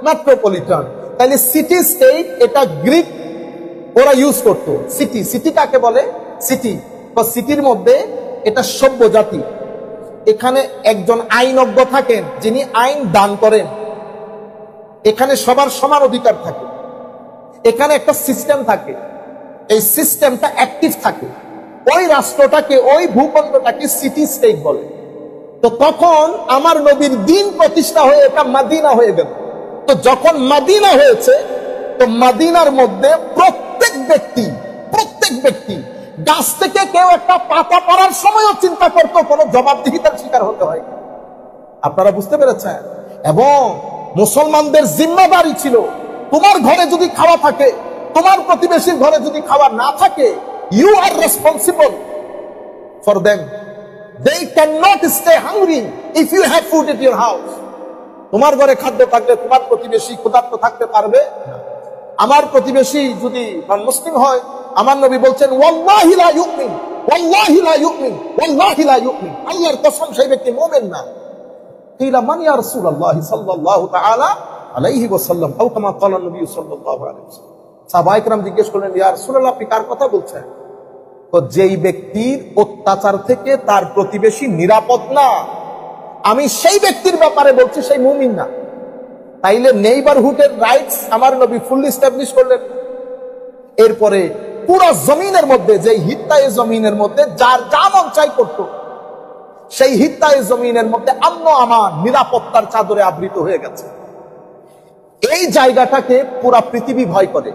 মেট্রোপলিটন। তাহলে সিটি স্টেট, এটা গ্রিক ওরা ইউজ করতো। সিটি, সিটি কাকে বলে? সিটি। তো সিটির মধ্যে এটা সভ্য জাতি, এখানে একজন আইনজ্ঞ থাকেন যিনি আইন দান করেন, এখানে সবার সমান অধিকার থাকে, এখানে একটা সিস্টেম থাকে, এই সিস্টেমটা অ্যাক্টিভ থাকে, ওই রাষ্ট্রটাকে, ওই ভূখণ্ডটাকে সিটি স্টেট বলে। তো তখন আমার নবীর দ্বীন প্রতিষ্ঠা হয়ে এটা মদিনা হয়ে গেল। তো যখন মদিনা হয়েছে, তো মদিনার মধ্যে প্রত্যেক ব্যক্তি গাছ থেকে কেউ একটা পাতা পড়ার সময়ও চিন্তা করতো কোনো জবাবদিহিতার শিকার হতে হয়। আপনারা বুঝতে পেরেছেন? এবং মুসলমানদের জিম্মাদারি ছিল, তোমার ঘরে যদি খাওয়া থাকে, তোমার প্রতিবেশীর ঘরে যদি খাওয়া না থাকে, you are responsible for them. They cannot stay hungry if you have food at your house. তোমার ঘরে খাদ্য থাকলে তোমার প্রতিবেশী ক্ষুধার্ত থাকতে পারবে না। আমার প্রতিবেশী যদি মুসলিম হয়, আমার নবী বলছেন ওয়াল্লাহি লা ইউমিন, ওয়াল্লাহি লা ইউমিন, ওয়াল্লাহি লা ইউমিন, আল্লাহর কসম সেই ব্যক্তি মুমিন না। কিলা মান ইয়া রাসূলুল্লাহ সাল্লাল্লাহু তাআলা আলাইহি ওয়াসাল্লাম, আও কামা ক্বালা নবী সাল্লাল্লাহু আলাইহি ওয়াসাল্লাম। সাহাবায়ে কেরাম জিজ্ঞেস করলেন, ইয়া রাসূলুল্লাহ, আপনি কার কথা বলছেন? তো যেই ব্যক্তির অত্যাচার থেকে তার প্রতিবেশী নিরাপদ না, আমি সেই ব্যক্তির ব্যাপারে বলছি, সেই মুমিন না। তাইলে নেইবারহুডের রাইটস আমার নবী ফুললি এস্টাবলিশ করলেন। এরপরে পুরো জমিনের মধ্যে, যে হিত্তায়ে জমিনের মধ্যে যার যা মন চাই করতো, সেই হিত্তায়ে জমিনের মধ্যে আমন আমান, নিরাপত্তার চাদরে আবৃত হয়ে গেছে। এই জায়গাটাকে পুরা পৃথিবী ভয় করে।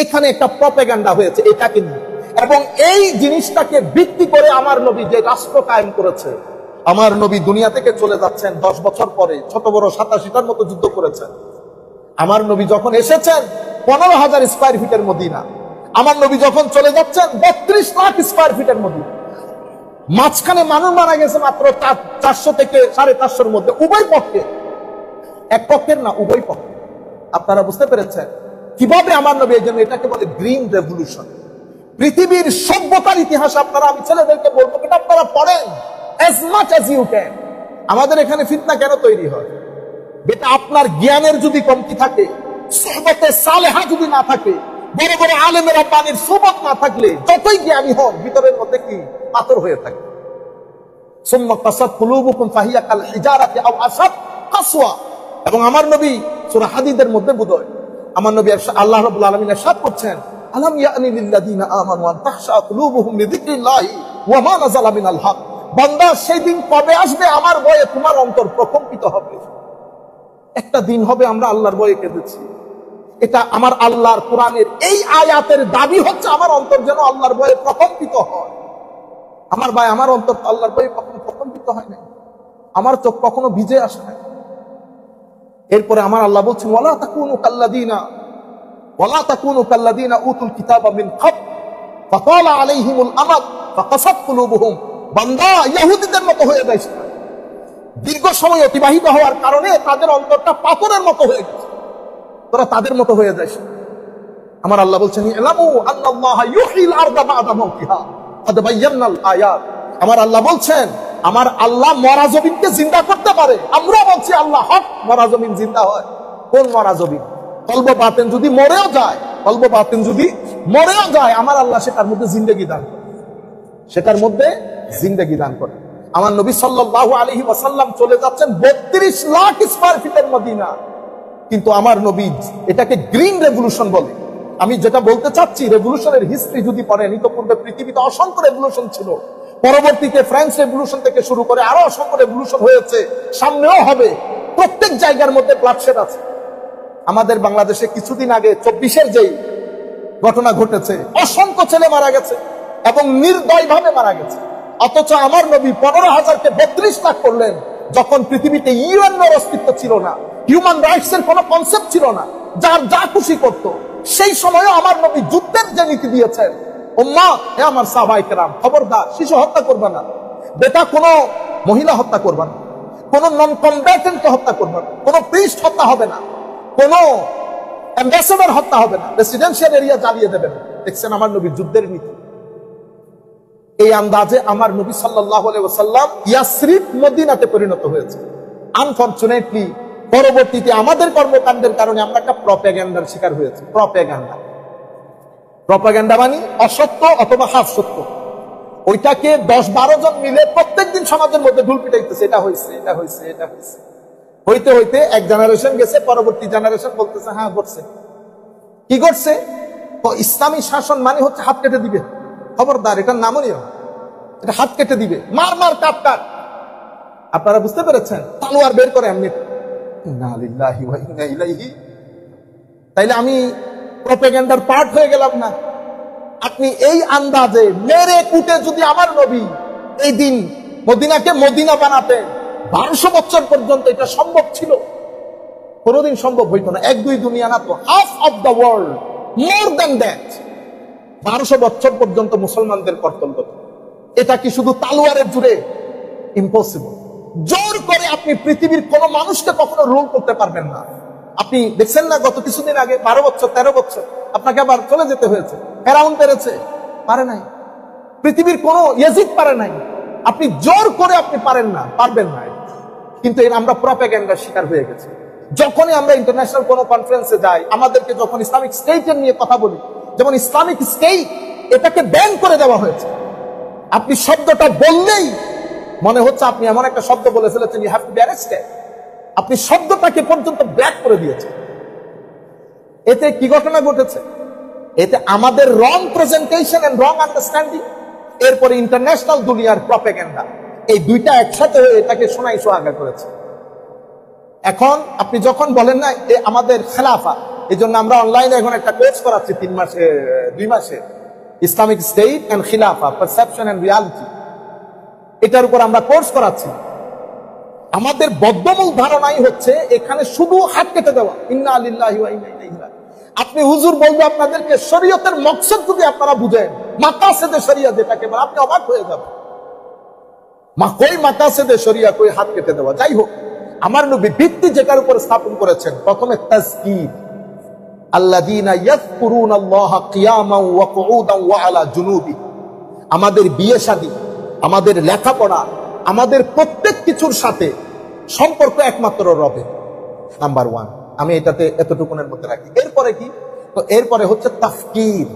এখানে একটা প্রপাগান্ডা হয়েছে এটাকে নিয়ে, এবং এই জিনিসটাকে ভিত্তি করে আমার নবী যে রাষ্ট্র কায়েম করেছে, আমার নবী দুনিয়া থেকে চলে যাচ্ছেন 10 বছর পরে, ছোট বড় 87টার মতো যুদ্ধ করেছেন। আমার নবী যখন এসেছেন 15,000 স্কয়ার ফিটের মদিনা, আমার নবী যখন চলে যাচ্ছেন 32 লাখ স্কয়ার ফিটের মদিনা। মাঝখানে মানুষ মারা গেছে মাত্র 400 থেকে 450-এর মধ্যে, উভয় পক্ষে, এক পক্ষের না, উভয় পক্ষে। আপনারা বুঝতে পেরেছেন কিভাবে আমার নবী, এই জন্য এটাকে বলে গ্রিন রেভলিউশন। পৃথিবীর সভ্যতার ইতিহাস আপনারা, আমি ছেলেদেরকে বলবো এটা আপনারা পড়েন as much as you can। আমাদের এখানে ফিতনা কেন তৈরি হয়? বেটা, আপনার জ্ঞানের যদি কমতি থাকে, সুহবতে সালেহা যদি না থাকে, বড় বড় আলেম রাব্বানির সুহবত না থাকলে, যতই জ্ঞানী হন, ভিতরের মধ্যে কি পাথর হয়ে থাকে। সুম্মা কাসাত কুলুবুকুম ফাহিয়া কাল হিজারাতি আও আসাদ কাসওয়া। এবং আমার নবী সূরা হাদীদের মধ্যে বোধহয় আমার নবী আল্লাহ রাব্বুল আলামিন ইরশাদ করছেন, আলাম ইয়ানি লিল্লাযিনা আমানু আন তাখশা কুলুবুহুম লিযিকরিল্লাহি ওয়া মা নাযালা মিনাল হক। বান্দা, সেই দিন কবে আসবে আমার ভয়ে তোমার অন্তর প্রকম্পিত হবে? একটা দিন হবে আমরা আল্লাহর ভয়ে কেঁদেছি। এটা আমার আল্লাহর কোরআনের এই আয়াতের দাবি হচ্ছে আমার অন্তর যেন আল্লাহর ভয়ে প্রকম্পিত হয়। আমার ভাই, আমার অন্তর আল্লাহর ভয়ে কখনো প্রকম্পিত হয় না, আমার চোখ কখনো ভিজে আসে না। এরপরে আমার আল্লাহ বলছেন, ওয়ালা তাকুনু কাল্লাযিনা উতুল কিতাবা মিন ক্বাবল ফাতালা আলাইহিমুল আমাদ ফাকাসাত কুলুবুহুম। বান্দা, ইহুদীদের মতো হয়ে যাইস না। দীর্ঘ সময় অতিবাহিত হওয়ার কারণে তাদের অন্তরটা পাথরের মতো হয়ে গেছে, তোরা তাদের মতো হয়ে যাইস। আমার আল্লাহ বলছেন, ইলামু আন্নাল্লাহা ইউহিল আরদা বা'দা মাউতিহা ক্বাদ বায়্যানাল আয়াত। আমার আল্লাহ বলছেন, আমার আল্লাহ মরা জমিনকে জিন্দা করতে পারে। আমরা বলছি আল্লাহ হক, মরা জমিন জিন্দা হয়। কোন মরা জমিন? কলব বাতেন যদি মরেও যায়, কলব বাতেন যদি মরেও যায়, আমার আল্লাহ সেটার মধ্যে জিন্দেগি দান করে, সেটার মধ্যে জিন্দেগি দান করে। আমার নবী সাল্লাল্লাহু আলাইহি ওয়াসাল্লাম চলে যাচ্ছেন 32 লাখ স্কয়ার ফিটের মদিনা, কিন্তু আমার নবী এটাকে গ্রিন রেভলিউশন বলে। আমি যেটা বলতে চাচ্ছি, রেভলিউশনের হিস্ট্রি যদি পড়েন, ইতোপূর্বে পৃথিবীতে অসংখ্য রেভলিউশন ছিল। পরবর্তীতে ফ্রান্স রেভলিউশন থেকে শুরু করে আরো অসংখ্য রেভলিউশন হয়েছে, সামনেও হবে। প্রত্যেক জায়গার মধ্যে ব্লাডশেড আছে। আমাদের বাংলাদেশে কিছুদিন আগে 24-এর যেই ঘটনা ঘটেছে, অসংখ্য ছেলে মারা গেছে এবং নির্দয়ভাবে মারা গেছে। অথচ আমার নবী 15,000-কে 32 লাখ করলেন, যখন পৃথিবীতে ইউএনওর অস্তিত্ব ছিল না, হিউম্যান রাইটস এর কোনো কনসেপ্ট ছিল না, যার যা খুশি করত। সেই সময়ও আমার নবী যুদ্ধের যে নীতি দিয়েছেন, উম্মাহ, হে আমার সাহাবায়ে কেরাম, খবরদার, শিশু হত্যা করবে না, বেটা কোনো মহিলা হত্যা করবে না, কোনো নন কমব্যাটেন্টকে হত্যা করবে না, কোনো প্রিস্ট হত্যা হবে না, কোনো অ্যাম্বাসেডর হত্যা হবে না, রেসিডেন্সিয়াল এরিয়া জ্বালিয়ে দেবেন। দেখছেন আমার নবীর যুদ্ধের নীতি। এই আন্দাজে আমার নবী সাল্লাল্লাহু আলাইহি ওয়াসাল্লাম ইয়াসরিব মদিনাতে পরিণত হয়েছে। আনফরচুনেটলি পরবর্তীতে আমাদের কর্মকাণ্ডের কারণে আমরা একটা প্রপাগান্ডার শিকার হয়েছে। প্রপাগান্ডা মানে অসত্য অথবা হাফ সত্য। ওইটাকে 10-12 জন মিলে প্রত্যেকদিন সমাজের মধ্যে ঢুল পিটাইতেছে, এটা হয়েছে, এটা হয়েছে, এটা হয়েছে। হইতে হইতে এক জেনারেশন গেছে, পরবর্তী জেনারেশন বলতেছে, হ্যাঁ ঘটছে। কি ঘটছে? তো ইসলামী শাসন মানে হচ্ছে হাত কেটে দিবে। খবরদার, এটার নামও নিও, এটা হাত কেটে দিবে, মার মার কাট কাট। আপনারা বুঝতে পেরেছেন? তালোয়ার বের করে এমনি। ইন্না লিল্লাহি ওয়া ইন্না ইলাইহি। তাইলে আমি প্রপাগান্ডার পার্ট হয়ে গেলাম না? আপনি এই আন্দাজে মেরে কুটে যদি আমার নবী এই দিন মদিনাকে মদিনা বানাতেন, 1200 বছর পর্যন্ত এটা সম্ভব ছিল? কোনোদিন সম্ভব হইতো না। 1-2 দুনিয়া না তো, half of the world, more than that. 1200 বছর পর্যন্ত মুসলমানদের কর্তব্য। এটা কি শুধু তালোয়ারের জুড়ে? ইম্পসিবল। জোর করে আপনি পৃথিবীর কোন মানুষকে কখনো রুল করতে পারবেন না। আপনি দেখছেন না, গত কিছুদিন আগে 12 বছর 13 বছর আপনাকে আবার চলে যেতে হয়েছে। ফেরাউন পেরেছে? পারে নাই। পৃথিবীর কোন ইয়াজিদ পারে নাই। আপনি জোর করে আপনি পারেন না, পারবেন না। কিন্তু আমরা প্রপাগান্ডার শিকার হয়ে গেছি। যখনই আমরা ইন্টারন্যাশনাল কোন কনফারেন্সে যাই, আমাদেরকে যখন ইসলামিক স্টেটের নিয়ে কথা বলি, যেমন ইসলামিক স্টেট, এটাকে ব্যান করে দেওয়া হয়েছে। আপনি শব্দটা বললেই মনে হচ্ছে আপনি এমন একটা শব্দ বলে ফেলেছেন, you have to be arrested. আপনি শব্দটাকে পর্যন্ত ব্ল্যাক করে দিয়েছেন। এতে কি ঘটনা ঘটেছে? এতে আমাদের রং প্রেজেন্টেশন এন্ড রং আন্ডারস্ট্যান্ডিং, এরপরে ইন্টারন্যাশনাল দুনিয়ার প্রপাগান্ডা, এই দুইটা একসাথে হয়ে এটাকে সোনাই সোহাগা করেছে। এখন আপনি যখন বলেন না আমাদের খেলাফা, এই জন্য আমরা অনলাইনে এখন একটা কোর্স করাচ্ছি 2 মাসে, ইসলামিক স্টেট এন্ড খিলাফা, পারসেপশন এন্ড রিয়ালিটি। এটার উপর আমরা কোর্স করাচ্ছি। আমাদের বদ্ধমূল ধারণাই হচ্ছে এখানে শুধু হাত কেটে দেওয়া। ইন্না লিল্লাহি ওয়া ইন্না ইলাইহি রাজিউন। আপনি হুজুর বলবে আপনাদেরকে শরীয়তের মকসদ যদি আপনারা বুঝেন, মাকাসেদে শরিয়া যেটাকে বলে, আপনি অবাক হয়ে যাবেন। কই মাকাসেদে শরিয়া, কই হাত কেটে দেওয়া। যাই হোক, আমার নবী ভিত্তি যেটার উপর স্থাপন করেছেন, প্রথমে তাজকির, আল্লাযীনা ইয়াযকুরুনাল্লাহা কিয়ামান ওয়া কুউদান ওয়া আলা জুনুবি। আমাদের বিয়ে শাদী, আমাদের লেখাপড়া, আমাদের প্রত্যেক কিছুর সাথে সম্পর্ক একমাত্র রবের। নাম্বার 1, আমি এটাতে এতটুকুনের মধ্যে রাখি। এরপরে কি? তো এরপরে হচ্ছে তাফকির।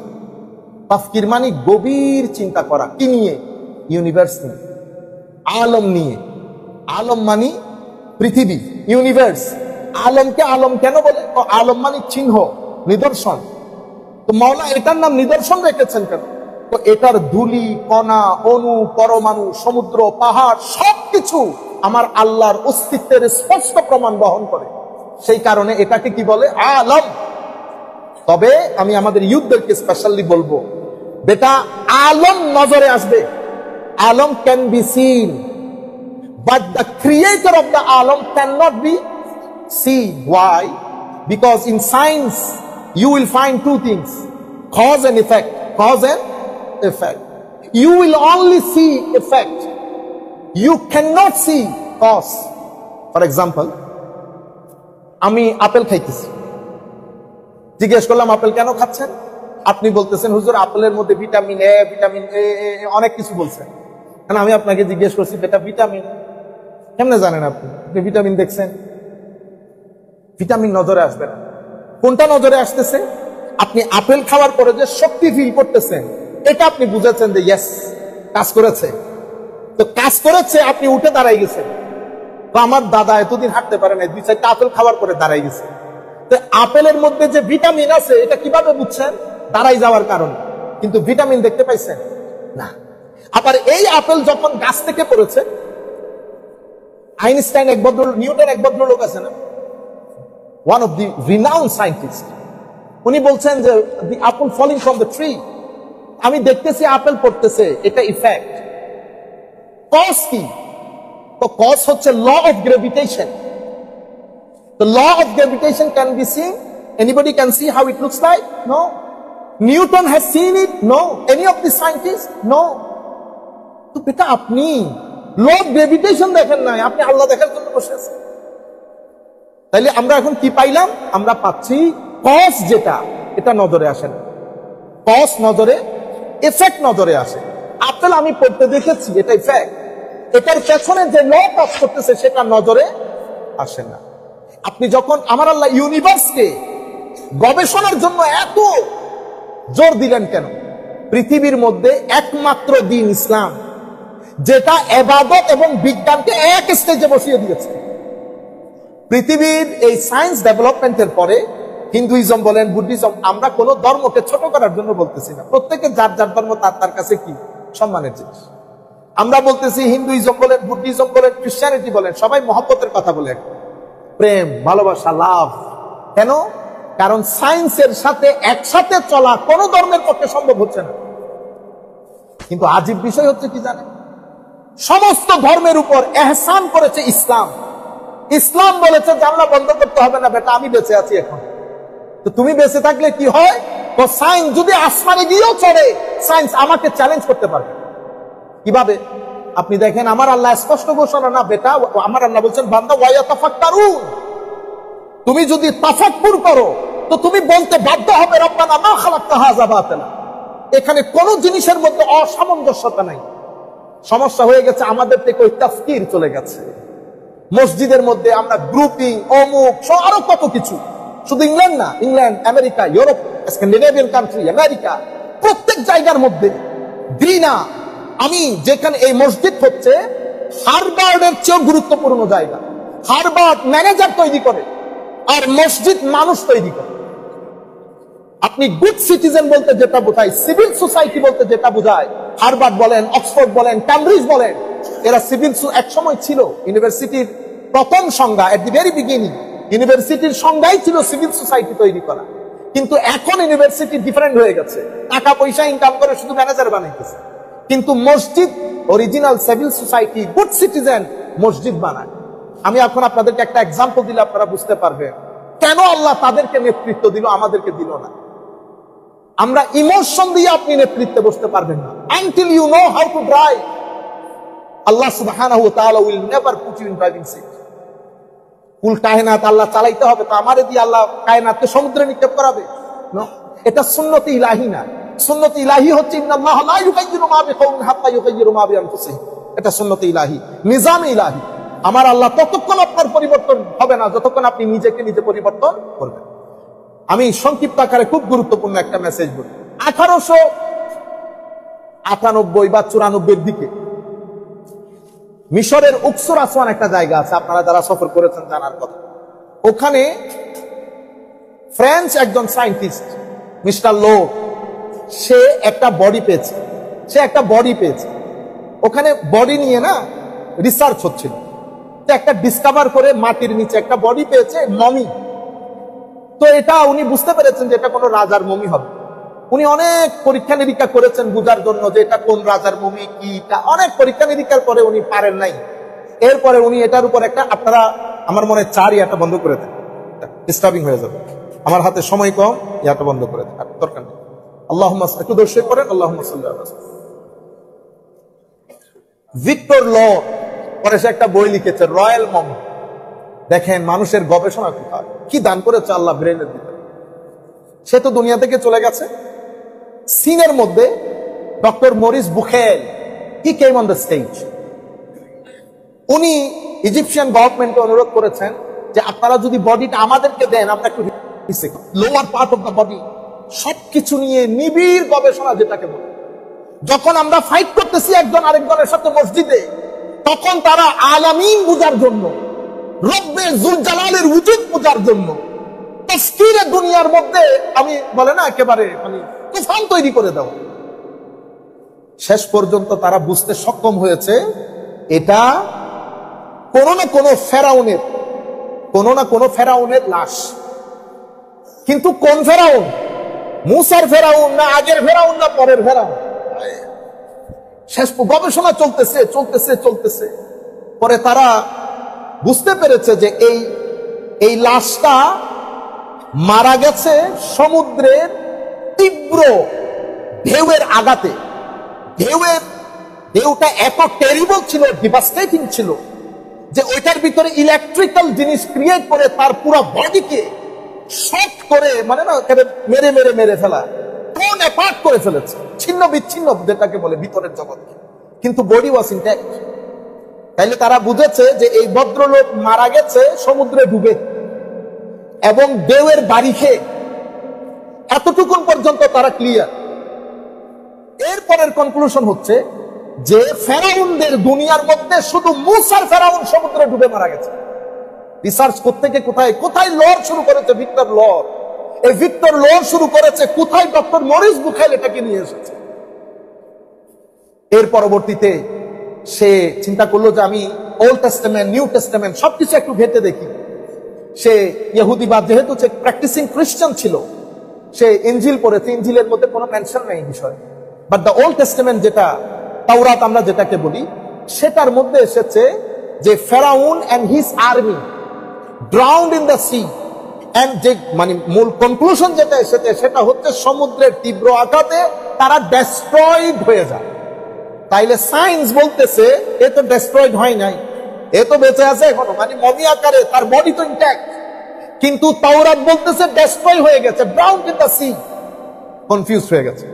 তাফকির মানে গভীর চিন্তা করা। কি নিয়ে? ইউনিভার্স নিয়ে, আলম নিয়ে। আলম মানে পৃথিবী, ইউনিভার্স। আলমকে আলম কেন বলে? আলম মানে চিহ্ন, নিদর্শন। তো মাওলা এটার নাম নিদর্শন রেখেছেন কেন? তো এটার ধূলি, কণা, অণু, পরমাণু, সমুদ্র, পাহাড় সবকিছু আমার আল্লাহর অস্তিত্বের স্পষ্ট প্রমাণ বহন করে। সেই কারণে এটাকে কি বলে? আলম। তবে আমি আমাদের ইউথদেরকে স্পেশালি বলবো, বেটা আলম নজরে আসবে। Alam can be seen, but the creator of the alam cannot be seen. Why? Because in science you will find two things: cause and effect. Cause and effect. You will only see effect, you cannot see cause. For example, আমি apple খাইতেছি, জিজ্ঞেস করলাম apple কেন খাচ্ছেন? আপনি বলতেছেন হুজুর আপেলের মধ্যে ভিটামিন এ, ভিটামিন এ, অনেক কিছু বলছেন। আমি আপনাকে জিজ্ঞেস করছি বেটা ভিটামিন কেমনে জানেন? আপনি ভিটামিন দেখছেন? ভিটামিন নজরে আসবে না। কোনটা নজরে আসতেছে? আপনি আপেল খাওয়ার পরে যে শক্তি ফিল করতেছেন, এটা আপনি বুঝেছেন যে ইয়েস কাজ করেছে। তো কাজ করেছে, আপনি উঠে দাঁড়াই গেছেন। তো আমার দাদা এতদিন হাঁটতে পারে না, 2-4টা আপেল খাওয়ার পরে দাঁড়াই গেছে। তো আপেলের মধ্যে যে ভিটামিন আছে এটা কিভাবে বুঝছেন? দাঁড়াই যাওয়ার কারণে। কিন্তু ভিটামিন দেখতে পাইছেন না। আবার এই আপেল যখন গাছ থেকে পড়েছে, আইনস্টাইন এক ভদ্রলোক, নিউটন এক ভদ্রলোক আছে না, one of the renowned scientist, উনি বলছেন যে the apple falling from the tree. আমি দেখতেছি আপেল পড়তেছে, এটা ইফেক্ট। কজ কি? তো কজ হচ্ছে law of gravitation. The law of gravitation can be seen. Anybody can see how it looks like? No. Newton has seen it? No. Any of the scientists? No. তো বেটা আপনি ল of gravitation দেখেন নাই, আপনি আল্লাহ দেখার জন্য বসে আছেন। তাইলে আমরা এখন কি পাইলাম? আমরা পাচ্ছি কজ, যেটা এটা নজরে আসে না। কজ নজরে, এফেক্ট নজরে আসে। আপেল আমি পড়তে দেখেছি, এটা ইফেক্ট। এটার পেছনে যে ল কাজ করতেছে সেটা নজরে আসে না। আপনি যখন আমার আল্লাহ ইউনিভার্সকে গবেষণার জন্য এত জোর দিলেন কেন? পৃথিবীর মধ্যে একমাত্র দিন ইসলাম যেটা ইবাদত এবং বিজ্ঞানকে এক স্টেজে বসিয়ে দিয়েছে। পৃথিবীর এই সায়েন্স ডেভেলপমেন্টের পরে হিন্দুইজম বলেন, বুদ্ধিজম, আমরা কোন ধর্মকে ছোট করার জন্য বলতেছি না। প্রত্যেকে যার যার ধর্ম তার কাছে কি সম্মানের জিনিস। আমরা বলতেছি হিন্দুইজম বলেন, বুদ্ধিজম বলেন, খ্রিস্টানিটি বলেন, সবাই মহব্বতের কথা বলেন, প্রেম, ভালোবাসা, লাভ। কেন? কারণ সায়েন্সের সাথে একসাথে চলা কোন ধর্মের পক্ষে সম্ভব হচ্ছে না। কিন্তু আজীব বিষয় হচ্ছে কি জানেন? সমস্ত ধর্মের উপর এহসান করেছে ইসলাম। ইসলাম বলেছে জানলা বন্ধ করতে হবে না বেটা, আমি বেঁচে আছি এখন। তো তুমি বেঁচে থাকলে কি হয়? তো সায়েন্স যদি আসমানে গিয়েও চড়ে, সায়েন্স আমাকে চ্যালেঞ্জ করতে পারবে। কিভাবে? আপনি দেখেন আমার আল্লাহ স্পষ্ট ঘোষণা না বেটা, আমার আল্লাহ বলছেন বান্দা ওয়ায়াতাফাক্কারুন, তুমি যদি তাফাক্কুর করো তো তুমি বলতে বাধ্য হবে রব্বানা মা খালাকতা হাযা বাতিলা। এখানে কোন জিনিসের মধ্যে অসামঞ্জস্যতা নাই। সমস্যা হয়ে গেছে আমাদের থেকে, ওই তাফকির চলে গেছে। মসজিদের মধ্যে আমরা গ্রুপিং, অমুক, আরো কত কিছু। শুধু ইংল্যান্ড না, England, America, Europe, Scandinavian country, America, প্রত্যেক জায়গার মধ্যে ঘৃণা। আমি যেখানে এই মসজিদ হচ্ছে হার্ভার্ডের চেয়েও গুরুত্বপূর্ণ জায়গা। হার্ভার্ড ম্যানেজার তৈরি করে আর মসজিদ মানুষ তৈরি করে। আপনি গুড সিটিজেন বলতে যেটা বোঝায়, সিভিল সোসাইটি বলতে যেটা বোঝায়, হার্ভার্ড বলেন, অক্সফোর্ড বলেন, ক্যামব্রিজ বলেন, এরা সিভিল এক সময় ছিল ইউনিভার্সিটির প্রথম সংজ্ঞা। এট দি ভেরি বিগিনিং ইউনিভার্সিটির সংজ্ঞাই ছিল সিভিল সোসাইটি তৈরি করা। কিন্তু এখন ইউনিভার্সিটি ডিফারেন্ট হয়ে গেছে, টাকা পয়সা ইনকাম করে শুধু ম্যানেজার বানাইতেছে। কিন্তু মসজিদ, original civil society, good citizen মসজিদ বানায়। আমি এখন আপনাদেরকে একটা এক্সাম্পল দিলে আপনারা বুঝতে পারবেন কেন আল্লাহ তাদেরকে নেতৃত্ব দিল, আমাদেরকে দিল না। আমরা ইমোশন দিয়ে আপনি নেতৃত্বে বসতে পারবেন না। Until you know how to drive, Allah সুবহানাহু ওয়া তাআলা will never put you in driving seat. কুল কায়নাত আল্লাহ চালাইতে হবে, তো আমারে দিয়ে আল্লাহ কায়নাতকে সমুদ্রে নিক্ষেপ করাবে? না, এটা সুন্নতে ইলাহি না। সুন্নতে ইলাহি হচ্ছে ইন্নাল্লাহা লা ইউগাইয়িরু মা বিকাওমিন হাত্তা ইউগাইয়িরু মা বিআনফুসিহিম। এটা সুন্নতে ইলাহি, নিজামে ইলাহি। আমার আল্লাহ ততক্ষণ আপনার পরিবর্তন হবে না যতক্ষণ আপনি নিজেকে নিজে পরিবর্তন করবেন। আমি সংক্ষিপ্ত আকারে খুব গুরুত্বপূর্ণ একটা মেসেজ বলি। 1898 বা 94 দিকে মিশরের উকসুর আসওয়ান একটা জায়গা আছে, আপনারা যারা সফর করেছেন জানার কথা। ওখানে ফ্রেঞ্চ একজন সায়েন্টিস্ট মিস্টার লো, সে একটা বডি পেয়েছে। ওখানে বডি নিয়ে না রিসার্চ হচ্ছিল, তো একটা ডিসকভার করে মাটির নিচে একটা বডি পেয়েছে, মমি। তো এটা উনি বুঝতে পেরেছেন যে এটা কোনো রাজার মমি হবে। উনি অনেক পরীক্ষা নিরীক্ষা করেছেন বুঝার জন্য যে এটা কোন রাজার মমি, কি অনেক পরীক্ষা নিরীক্ষার পরে উনি পারেন নাই। এরপরে উনি এটার উপর একটা, আপনারা আমার মনে চার ইয়াটা বন্ধ করে দেন, ডিস্টার্বিং হয়ে যাবে, আমার হাতে সময় কম, ইয়াটা বন্ধ করে দেন, দরকার নেই। আল্লাহুম্মা একটু দর্শক করেন, আল্লাহুম্মা সাল্লি আলা ভিক্টর ল পরে সে একটা বই লিখেছে, রয়্যাল মমি। দেখেন মানুষের গবেষণা কোথায়, কি দান করেছে আল্লাহ ব্রেনের ভিতরে। সে তো দুনিয়া থেকে চলে গেছে। সিনের মধ্যে doctor Maurice Bucaille, he came on the stage. উনি ইজিপশিয়ান গভর্নমেন্টকে অনুরোধ করেছেন যে আপনারা যদি বডিটা আমাদেরকে দেন, আমরা একটু lower part of the body সবকিছু নিয়ে নিবিড় গবেষণা যেটাকে বলে। যখন আমরা ফাইট করতেছি একজন আরেকজনের সাথে মসজিদে, তখন তারা আলামিন বুঝার জন্য, রব্বে যুল জালালের উজুদ বুঝার জন্য তাফসীরে দুনিয়ার মধ্যে আমি বলে না একেবারে মানে তুফান তৈরি করে দাও। শেষ পর্যন্ত তারা বুঝতে সক্ষম হয়েছে এটা কোনো না কোনো ফেরাউনের লাশ। কিন্তু কোন ফেরাউন? মুসার ফেরাউন না আগের ফেরাউন না পরের ফেরাউন? শেষ গবেষণা চলতেছে। পরে তারা বুঝতে পেরেছে যে এই লাশটা মারা গেছে সমুদ্রের তীব্র ঢেউয়ের আঘাতে। ঢেউটা এত টেরিবল ছিল, ডিভাস্টেটিং ছিল, যে ওইটার ভিতরে ইলেকট্রিক্যাল জিনিস ক্রিয়েট করে তার পুরো বডিকে শর্ট করে, মানে না মেরে ফেলা, কোন অ্যাপার্ট করে ফেলেছে, ছিন্ন বিচ্ছিন্ন যেটাকে বলে ভিতরের জগৎকে। কিন্তু বডি ওয়াজ ইনট্যাক্ট। তাইলে তারা বুঝেছে যে এই ভদ্রলোক মারা গেছে সমুদ্রে ডুবে এবং ঢেউয়ের বাড়ি খেয়ে। এতটুকুন পর্যন্ত তারা ক্লিয়ার। এরপরের কনক্লুশন হচ্ছে যে ফেরাউনদের দুনিয়ার মধ্যে শুধু মুসার ফেরাউন সমুদ্রে ডুবে মারা গেছে। রিসার্চ করতে গিয়ে কোথায় লর শুরু করেছে ভিক্টর লর। এই ভিক্টর লর শুরু করেছে কোথায় ডক্টর মরিস বুখেল এটাকে নিয়ে এসেছে। এর পরবর্তীতে সে চিন্তা করলো যে আমি ওল্ড টেস্টামেন্ট, নিউ টেস্টামেন্ট সবকিছু একটু ঘেঁটে দেখি। সে ইহুদিবাদ, যেহেতু সে প্র্যাকটিসিং খ্রিস্টান ছিল, সে ইনজিল পড়েছে। ইনজিলের মধ্যে কোনো মেনশন নেই বিষয়, বাট দ্য ওল্ড টেস্টামেন্ট যেটা তাওরাত আমরা যেটাকে বলি, সেটার মধ্যে এসেছে যে ফেরাউন and his army drowned in the sea, and যে মানে মূল কনক্লুশন যেটা এসেছে সেটা হচ্ছে সমুদ্রের তীব্র আঘাতে তারা ডেস্ট্রয়েড হয়ে যায়। তাইলে সায়েন্স বলতেছে এ তো ডেস্ট্রয়েড হয় নাই, এ তো বেঁচে আছে এখনো, মানে মমি আকারে, তার বডি তো ইনট্যাক্ট। কিন্তু তাওরাত বলতেছে ডেস্ট্রয় হয়ে গেছে, drowned in the sea, confuse হয়ে গেছে।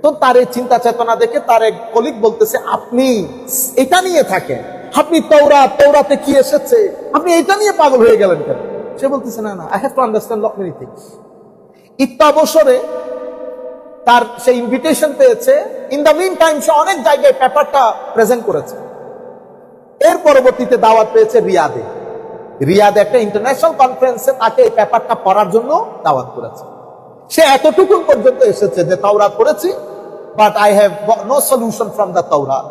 তো তার এই চিন্তা চেতনা দেখে তার এক কলিগ বলতেছে, আপনি এটা নিয়ে থাকেন, আপনি তাওরাতে কি এসেছে, আপনি এটা নিয়ে পাগল হয়ে গেলেন কেন? সে বলতেছে না, I have to understand lot many things. ইত্যা বছরে তার সে ইনভিটেশন পেয়েছে। ইন দ্য মিন টাইম সে অনেক জায়গায় পেপারটা প্রেজেন্ট করেছে। এর পরবর্তীতে দাওয়াত পেয়েছে রিয়াদে একটা ইন্টারন্যাশনাল কনফারেন্সে তাকে এই পেপারটা পড়ার জন্য দাওয়াত করেছে। সে এতটুকু পর্যন্ত এসেছে যে তাওরাত পড়েছি, but I have no solution from the তাওরাত।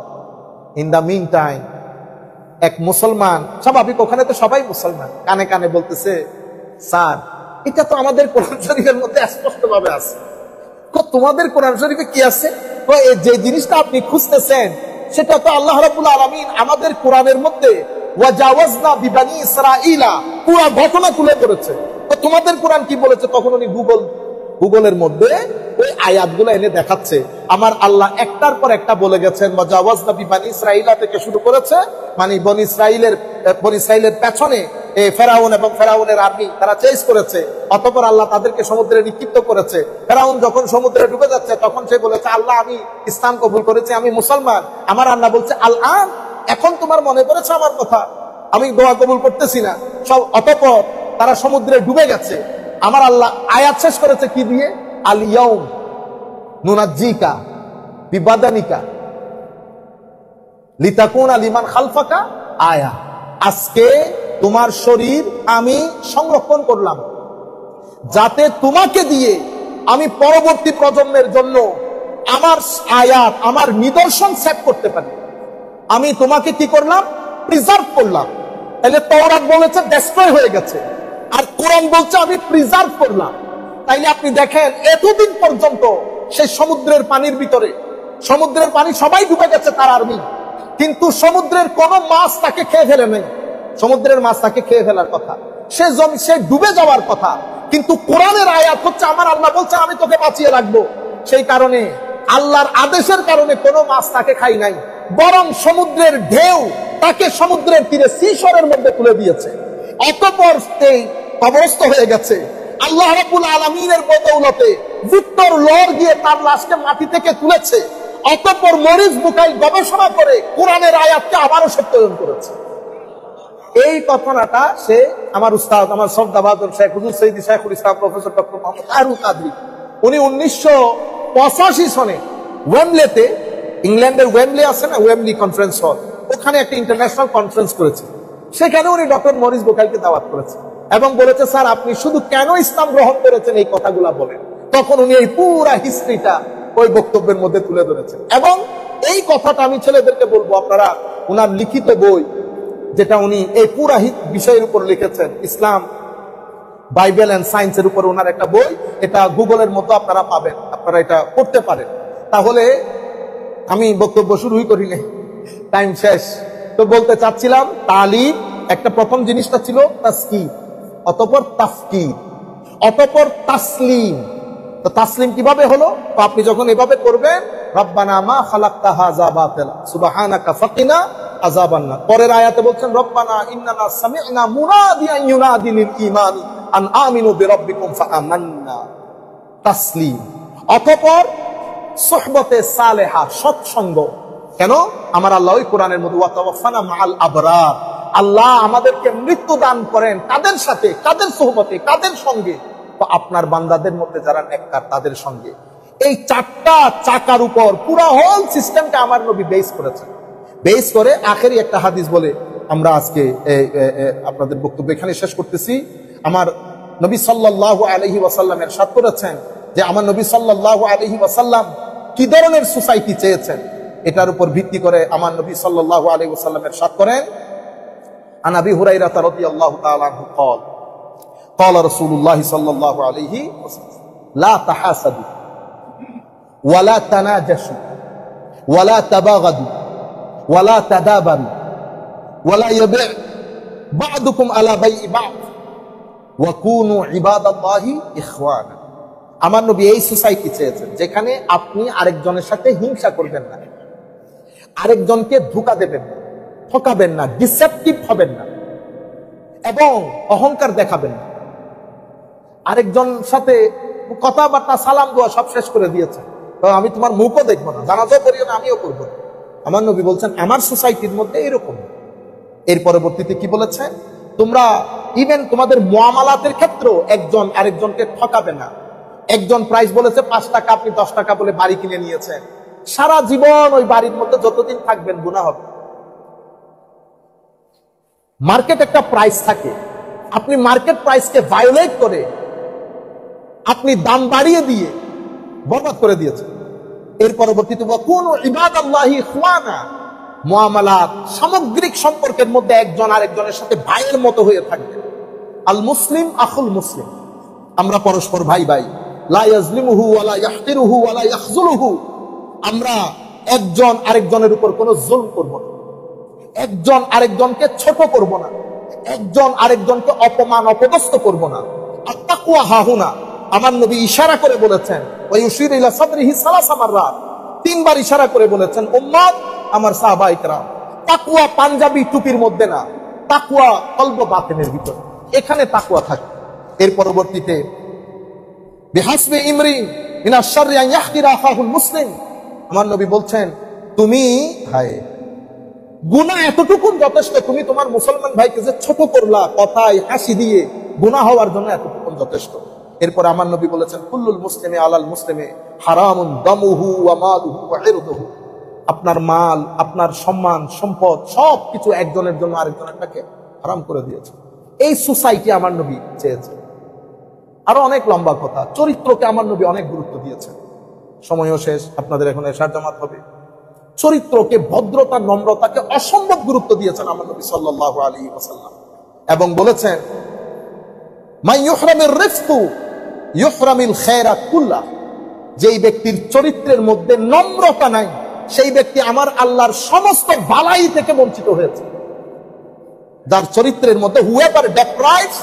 ইন দ্য মিন টাইম এক মুসলমান, স্বাভাবিক ওখানে তো সবাই মুসলমান, কানে কানে বলতেছে, স্যার এটা তো আমাদের কোরআন শরীফের মধ্যে স্পষ্ট ভাবে আছে। তোমাদের কোরআন শরীফে কি আছে? তো এই যে জিনিসটা আপনি খুঁজতেছেন সেটা তো আল্লাহ রাব্বুল আলামিন আমাদের কোরআনের মধ্যে ওয়াজাওয়াজনা বিবানি ইসরাঈলা পুরো ঘটনা তুলে ধরেছে। তো তোমাদের কোরআন কি বলেছে? তখন উনি গুগলের মধ্যে ওই আয়াতগুলো এনে দেখাচ্ছে। আমার আল্লাহ একটার পর একটা বলে গেছেন, ওয়াজাওয়াজনা বিবানি ইসরাঈলা থেকে শুরু করেছে, মানে বনি ইসরাঈলের পেছনে ফেরাউন এবং ফেরাউনের আর্মি তারা চেস করেছে, অতঃপর আল্লাহ তাদেরকে সমুদ্রে নিক্ষিপ্ত করেছে। ফেরাউন যখন সমুদ্রে ডুবে যাচ্ছে তখন সে বলেছে, আল্লাহ আমি ইসলাম কবুল করেছি, আমি মুসলমান। আমার আল্লাহ বলছে, আল আন, এখন তোমার মনে পড়েছে আমার কথা, আমি দোয়া কবুল করতেছি না সব। অতঃপর তারা সমুদ্রে ডুবে গেছে। আমার আল্লাহ আয়াত শেষ করেছে কি দিয়ে? আল ইয়াউম নুনাজ্জিকা বিবাদানিকা লিতাকুনা লিমান খালফাকা আয়া, আজকে তোমার শরীর আমি সংরক্ষণ করলাম যাতে তোমাকে দিয়ে আমি পরবর্তী প্রজন্মের জন্য আমার আয়াত, আমার নিদর্শন সেট করতে পারি। আমি তোমাকে কি করলাম? প্রিজার্ভ করলাম। তাহলে তাওরাত বলেছে ডেস্ট্রয় হয়ে গেছে, আর কোরআন বলছে আমি প্রিজার্ভ করলাম। তাইলে আপনি দেখেন এতদিন পর্যন্ত সেই সমুদ্রের পানির ভিতরে, সমুদ্রের পানি সবাই ডুবে গেছে তার আর্মি, কিন্তু সমুদ্রের কোন মাছ তাকে খেয়ে ফেলে নেই। সমুদ্রের মাছ তাকে খেয়ে ফেলার কথা, সে ডুবে যাওয়ার কথা, কিন্তু কোরআনের আয়াত হচ্ছে আমার আল্লাহ বলছে আমি তোকে বাঁচিয়ে রাখবো। সেই কারণে আল্লাহর আদেশের কারণে কোনো মাছ তাকে খাই নাই, বরং সমুদ্রের ঢেউ তাকে সমুদ্রের তীরে সিশরের মধ্যে তুলে দিয়েছে। অতঃপর কবরস্থ হয়ে গেছে। আল্লাহ রাব্বুল আলামিনের বদৌলতে ভিক্টর লর গিয়ে তার লাশকে মাটি থেকে তুলেছে। অতঃপর মরিস বুকাইল গবেষণা করে কোরআনের আয়াতকে আবারও সত্যায়ন করেছে। এই ঘটনাটা সে আমার উস্তাদ, আমার শ্রদ্ধাভাজন শেখ হুজুর সৈয়দ শাইখুল ইসলাম প্রফেসর ডক্টর মোহাম্মদ আরু কাদরি, উনি 1985 সনে ওয়েমলেতে, ইংল্যান্ডের ওয়েমলে আছে না, ওয়েমলি কনফারেন্স হল, ওখানে একটা ইন্টারন্যাশনাল কনফারেন্স করেছে। সেখানে উনি ডক্টর মরিস বুকাইলকে দাওয়াত করেছে এবং বলেছে, স্যার আপনি শুধু কেন ইসলাম গ্রহণ করেছেন এই কথাগুলা বলেন। তখন উনি এই পুরা হিস্ট্রিটা ওই বক্তব্যের মধ্যে তুলে ধরেছেন। এবং এই কথাটা আমি ছেলেদেরকে বলবো, আপনারা উনার লিখিত বই, যেটা উনি এই পুরা বিষয়ের উপর লিখেছেন, ইসলাম বাইবেল এন্ড সায়েন্সের উপর ওনার একটা বই, এটা গুগলের মধ্যে আপনারা পাবেন, আপনারা এটা পড়তে পারেন। তাহলে আমি বক্তব্য শুরুই করি নাই, টাইম শেষ। তো বলতে চাচ্ছিলাম, তালিম একটা প্রথম জিনিসটা ছিল তাসকির, অতঃপর তাফকির, অতঃপর তাসলিম। তো তাসলিম কিভাবে হলো? তো আপনি যখন এভাবে করবেন, রব্বানা মা খালাকতা হাযা বাতিলা সুবহানাকা ফাকিনা আযাবান্নার। পরের আয়াতে বলছেন, রব্বানা ইন্নানা সামি'না মুনাদিয়ান ইউনাদি লিল ঈমান আন আমিনু বিরাব্বিকুম ফাআমান্না। তাসলিম। অতঃপর সুহবতে সালেহা, সৎসঙ্গ। কেন? আমার আল্লাহ ওই কোরআনের মধ্যে ওয়া তাওয়াফানা মাআল আবরার, আল্লাহ আমাদেরকে মৃত্যু দান করেন কাদের সাথে, কাদের সুহবতে, কাদের সঙ্গে? তো আপনার বান্দাদের মধ্যে যারা নেককার তাদের সঙ্গে। এই চারটা চাকার উপর পুরো হোল সিস্টেমটা আমার নবী বেস করেছেন। বেস করে আখেরি একটা হাদিস বলে আমরা আজকে আপনাদের বক্তব্য এখানে শেষ করতেছি। আমার নবী সাল্লাল্লাহু আলাইহি ওয়াসাল্লাম ইরশাদ করেছেন যে আমার নবী সাল্লাল্লাহু আলাইহি ওয়াসাল্লাম কি ধরনের সোসাইটি চেয়েছেন, এটার উপর ভিত্তি করে আমার নবী সাল্লাল্লাহু আলাইহি ওয়াসাল্লাম ইরশাদ করেন, আন আবি হুরায়রা রাদিয়াল্লাহু তাআলা আনহু قال قال رسول الله صلى الله عليه وسلم لا تحاسدوا ولا تناجشوا ولا تباغضوا ولا تدابروا ولا يبيع بعضكم على بيع بعض وكونوا عباد الله اخوانا। আমার নবী এই সোসাইটি চেয়েছেন যেখানে আপনি আরেকজনের সাথে হিংসা করবেন না, আরেকজনকে ধোঁকা দেবেন না, ঠকাবেন না, ডিসেপটিভ হবেন না এবং অহংকার দেখাবেন না। আরেকজন সাথে কথাবার্তা, সালাম দোয়া সব শেষ করে দিয়েছে, তো আমি তোমার মুখও দেখবো না, জানাজাও করিও না, আমিও করবো না। আমার নবী বলছেন আমার সোসাইটির মধ্যে এরকম। এর পরবর্তীতে কি বলেছে? তোমরা ইভেন তোমাদের মুআমালাতের ক্ষেত্রেও একজন আরেকজনকে ঠকাবে না। একজন প্রাইস বলেছে 5 টাকা, আপনি 10 টাকা বলে বাড়ি কিনে নিয়েছেন, সারা জীবন ওই বাড়ির মধ্যে যতদিন থাকবেন গুনাহ হবে। মার্কেট একটা প্রাইস থাকে, আপনি মার্কেট প্রাইসকে ভায়োলেট করে আপনি দাম বাড়িয়ে দিয়ে বরবাদ করে দিয়েছেন। এর পরবর্তীতে কোন ইবাদাল্লাহি ইখওয়ানা, মুআমালাত সামগ্রিক সম্পর্কের মধ্যে একজন আরেকজনের সাথে ভাইয়ের মতো হয়ে থাকবে। আল মুসলিম আখুল মুসলিম, আমরা পরস্পর ভাই ভাই। লা ইয়াজলিমুহু ওয়া লা ইয়াহকিরুহু ওয়া লা ইয়াখযুলুহু, আমরা একজন আরেকজনের উপর কোনো জুলম করব না, একজন আরেকজনকে ছোট করব না, একজন আরেকজনকে অপমান অপদস্থ করব না। আর তাকওয়া হাহুনা, আমার নবী ইশারা করে বলেছেন, ওয়া ইউশিরু ইলা সাদরিহি সালাসা মাররাত, তিনবার ইশারা করে বলেছেন, উম্মত আমার সাহাবায়ে কেরাম, তাকওয়া পাঞ্জাবি টুপির মধ্যে না, তাকওয়া কলব বাতিনের ভিতরে, এখানে তাকওয়া থাকে। এর পরবর্তীতে বিহাসবি ইমরিন মিনা শাররি আন ইয়াহকিরা আখাহুল মুসলিম, আমার নবী বলছেন, তুমি হায় গুনাহ এতটুকুন যথেষ্ট, তুমি তোমার মুসলমান ভাইকে যে ছোট করলা কথায় হাসি দিয়ে, গুনাহ হওয়ার জন্য এতটুকুন যথেষ্ট। এরপর আমার নবী বলেছেন, কুল্লুল মুসলিমে আলাল মুসলিমে হারামুন দামুহু ওয়া মালুহু ওয়া ইরদুহু, আপনার মাল, আপনার সম্মান, সম্পদ সবকিছু একজনের জন্য আরেকজনেরটাকে হারাম করে দিয়েছে। এই সোসাইটি আমার নবী চেয়েছে। আরো অনেক লম্বা কথা, চরিত্রকে আমার নবী অনেক গুরুত্ব দিয়েছেন। সময়ও শেষ, আপনাদের এখন এশার জামাত হবে। চরিত্রকে, ভদ্রতা, নম্রতাকে অসম্ভব গুরুত্ব দিয়েছেন আমার নবী সাল্লাল্লাহু আলাইহি ওয়াসাল্লাম, এবং বলেছেন, মাই ইউহরামির রিফকু ইউহরামিল খায়রা কুল্লাহ, যেই ব্যক্তির চরিত্রের মধ্যে নম্রতা নাই, সেই ব্যক্তি আমার আল্লাহর সমস্ত বালাই থেকে বঞ্চিত হয়েছে। যার চরিত্রের মধ্যে whoever deprives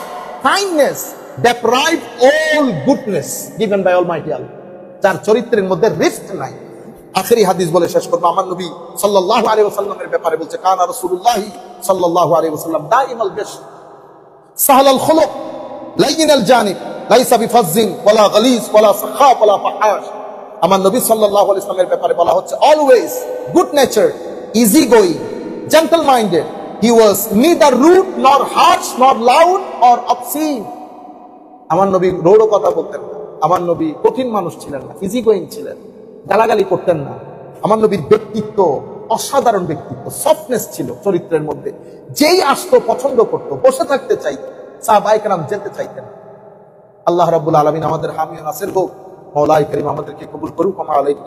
kindness deprive all goodness given by Almighty Allah, যার চরিত্রের মধ্যে রিফক নাই। আখেরি হাদিস বলে শেষ করব। আমার নবী সাল্লাল্লাহু আলাইহি ওয়াসাল্লামের ব্যাপারে বলছে, কানা রাসূলুল্লাহ সাল্লাল্লাহু আলাইহি ওয়াসাল্লাম দাইমাল বিশ সাহলাল খুলুক লাইনাল জানিব লাইসা বিফাজ্জিন ওয়ালা গালিজ ওয়ালা সাখাব ওয়ালা ফাহাশ। আমার নবী সাল্লাল্লাহু আলাইহি ওয়াসাল্লামের ব্যাপারে বলা হচ্ছে, always good nature, easy going, gentle minded, he was neither rude nor harsh নর লাউড অর অবসিন। আমার নবী রৌড় কথা বলতেন না, আমার নবী কঠিন মানুষ ছিলেন না, ইজি গোয়িং ছিলেন, গালাগালি করতেন না। আমার নবীর ব্যক্তিত্ব অসাধারণ ব্যক্তিত্ব, সফটনেস ছিল চরিত্রের মধ্যে। যেই আসতো পছন্দ করতো, বসে থাকতে চাইতো, সাহাবায়ে কেরাম যেতে চাইতেন। আল্লাহ রাব্বুল আলামিন আমাদের হামি ও নাসির হোক। মাওলাই করিম আমাদেরকে কবুল করুক। ওয়া আলাইকুম।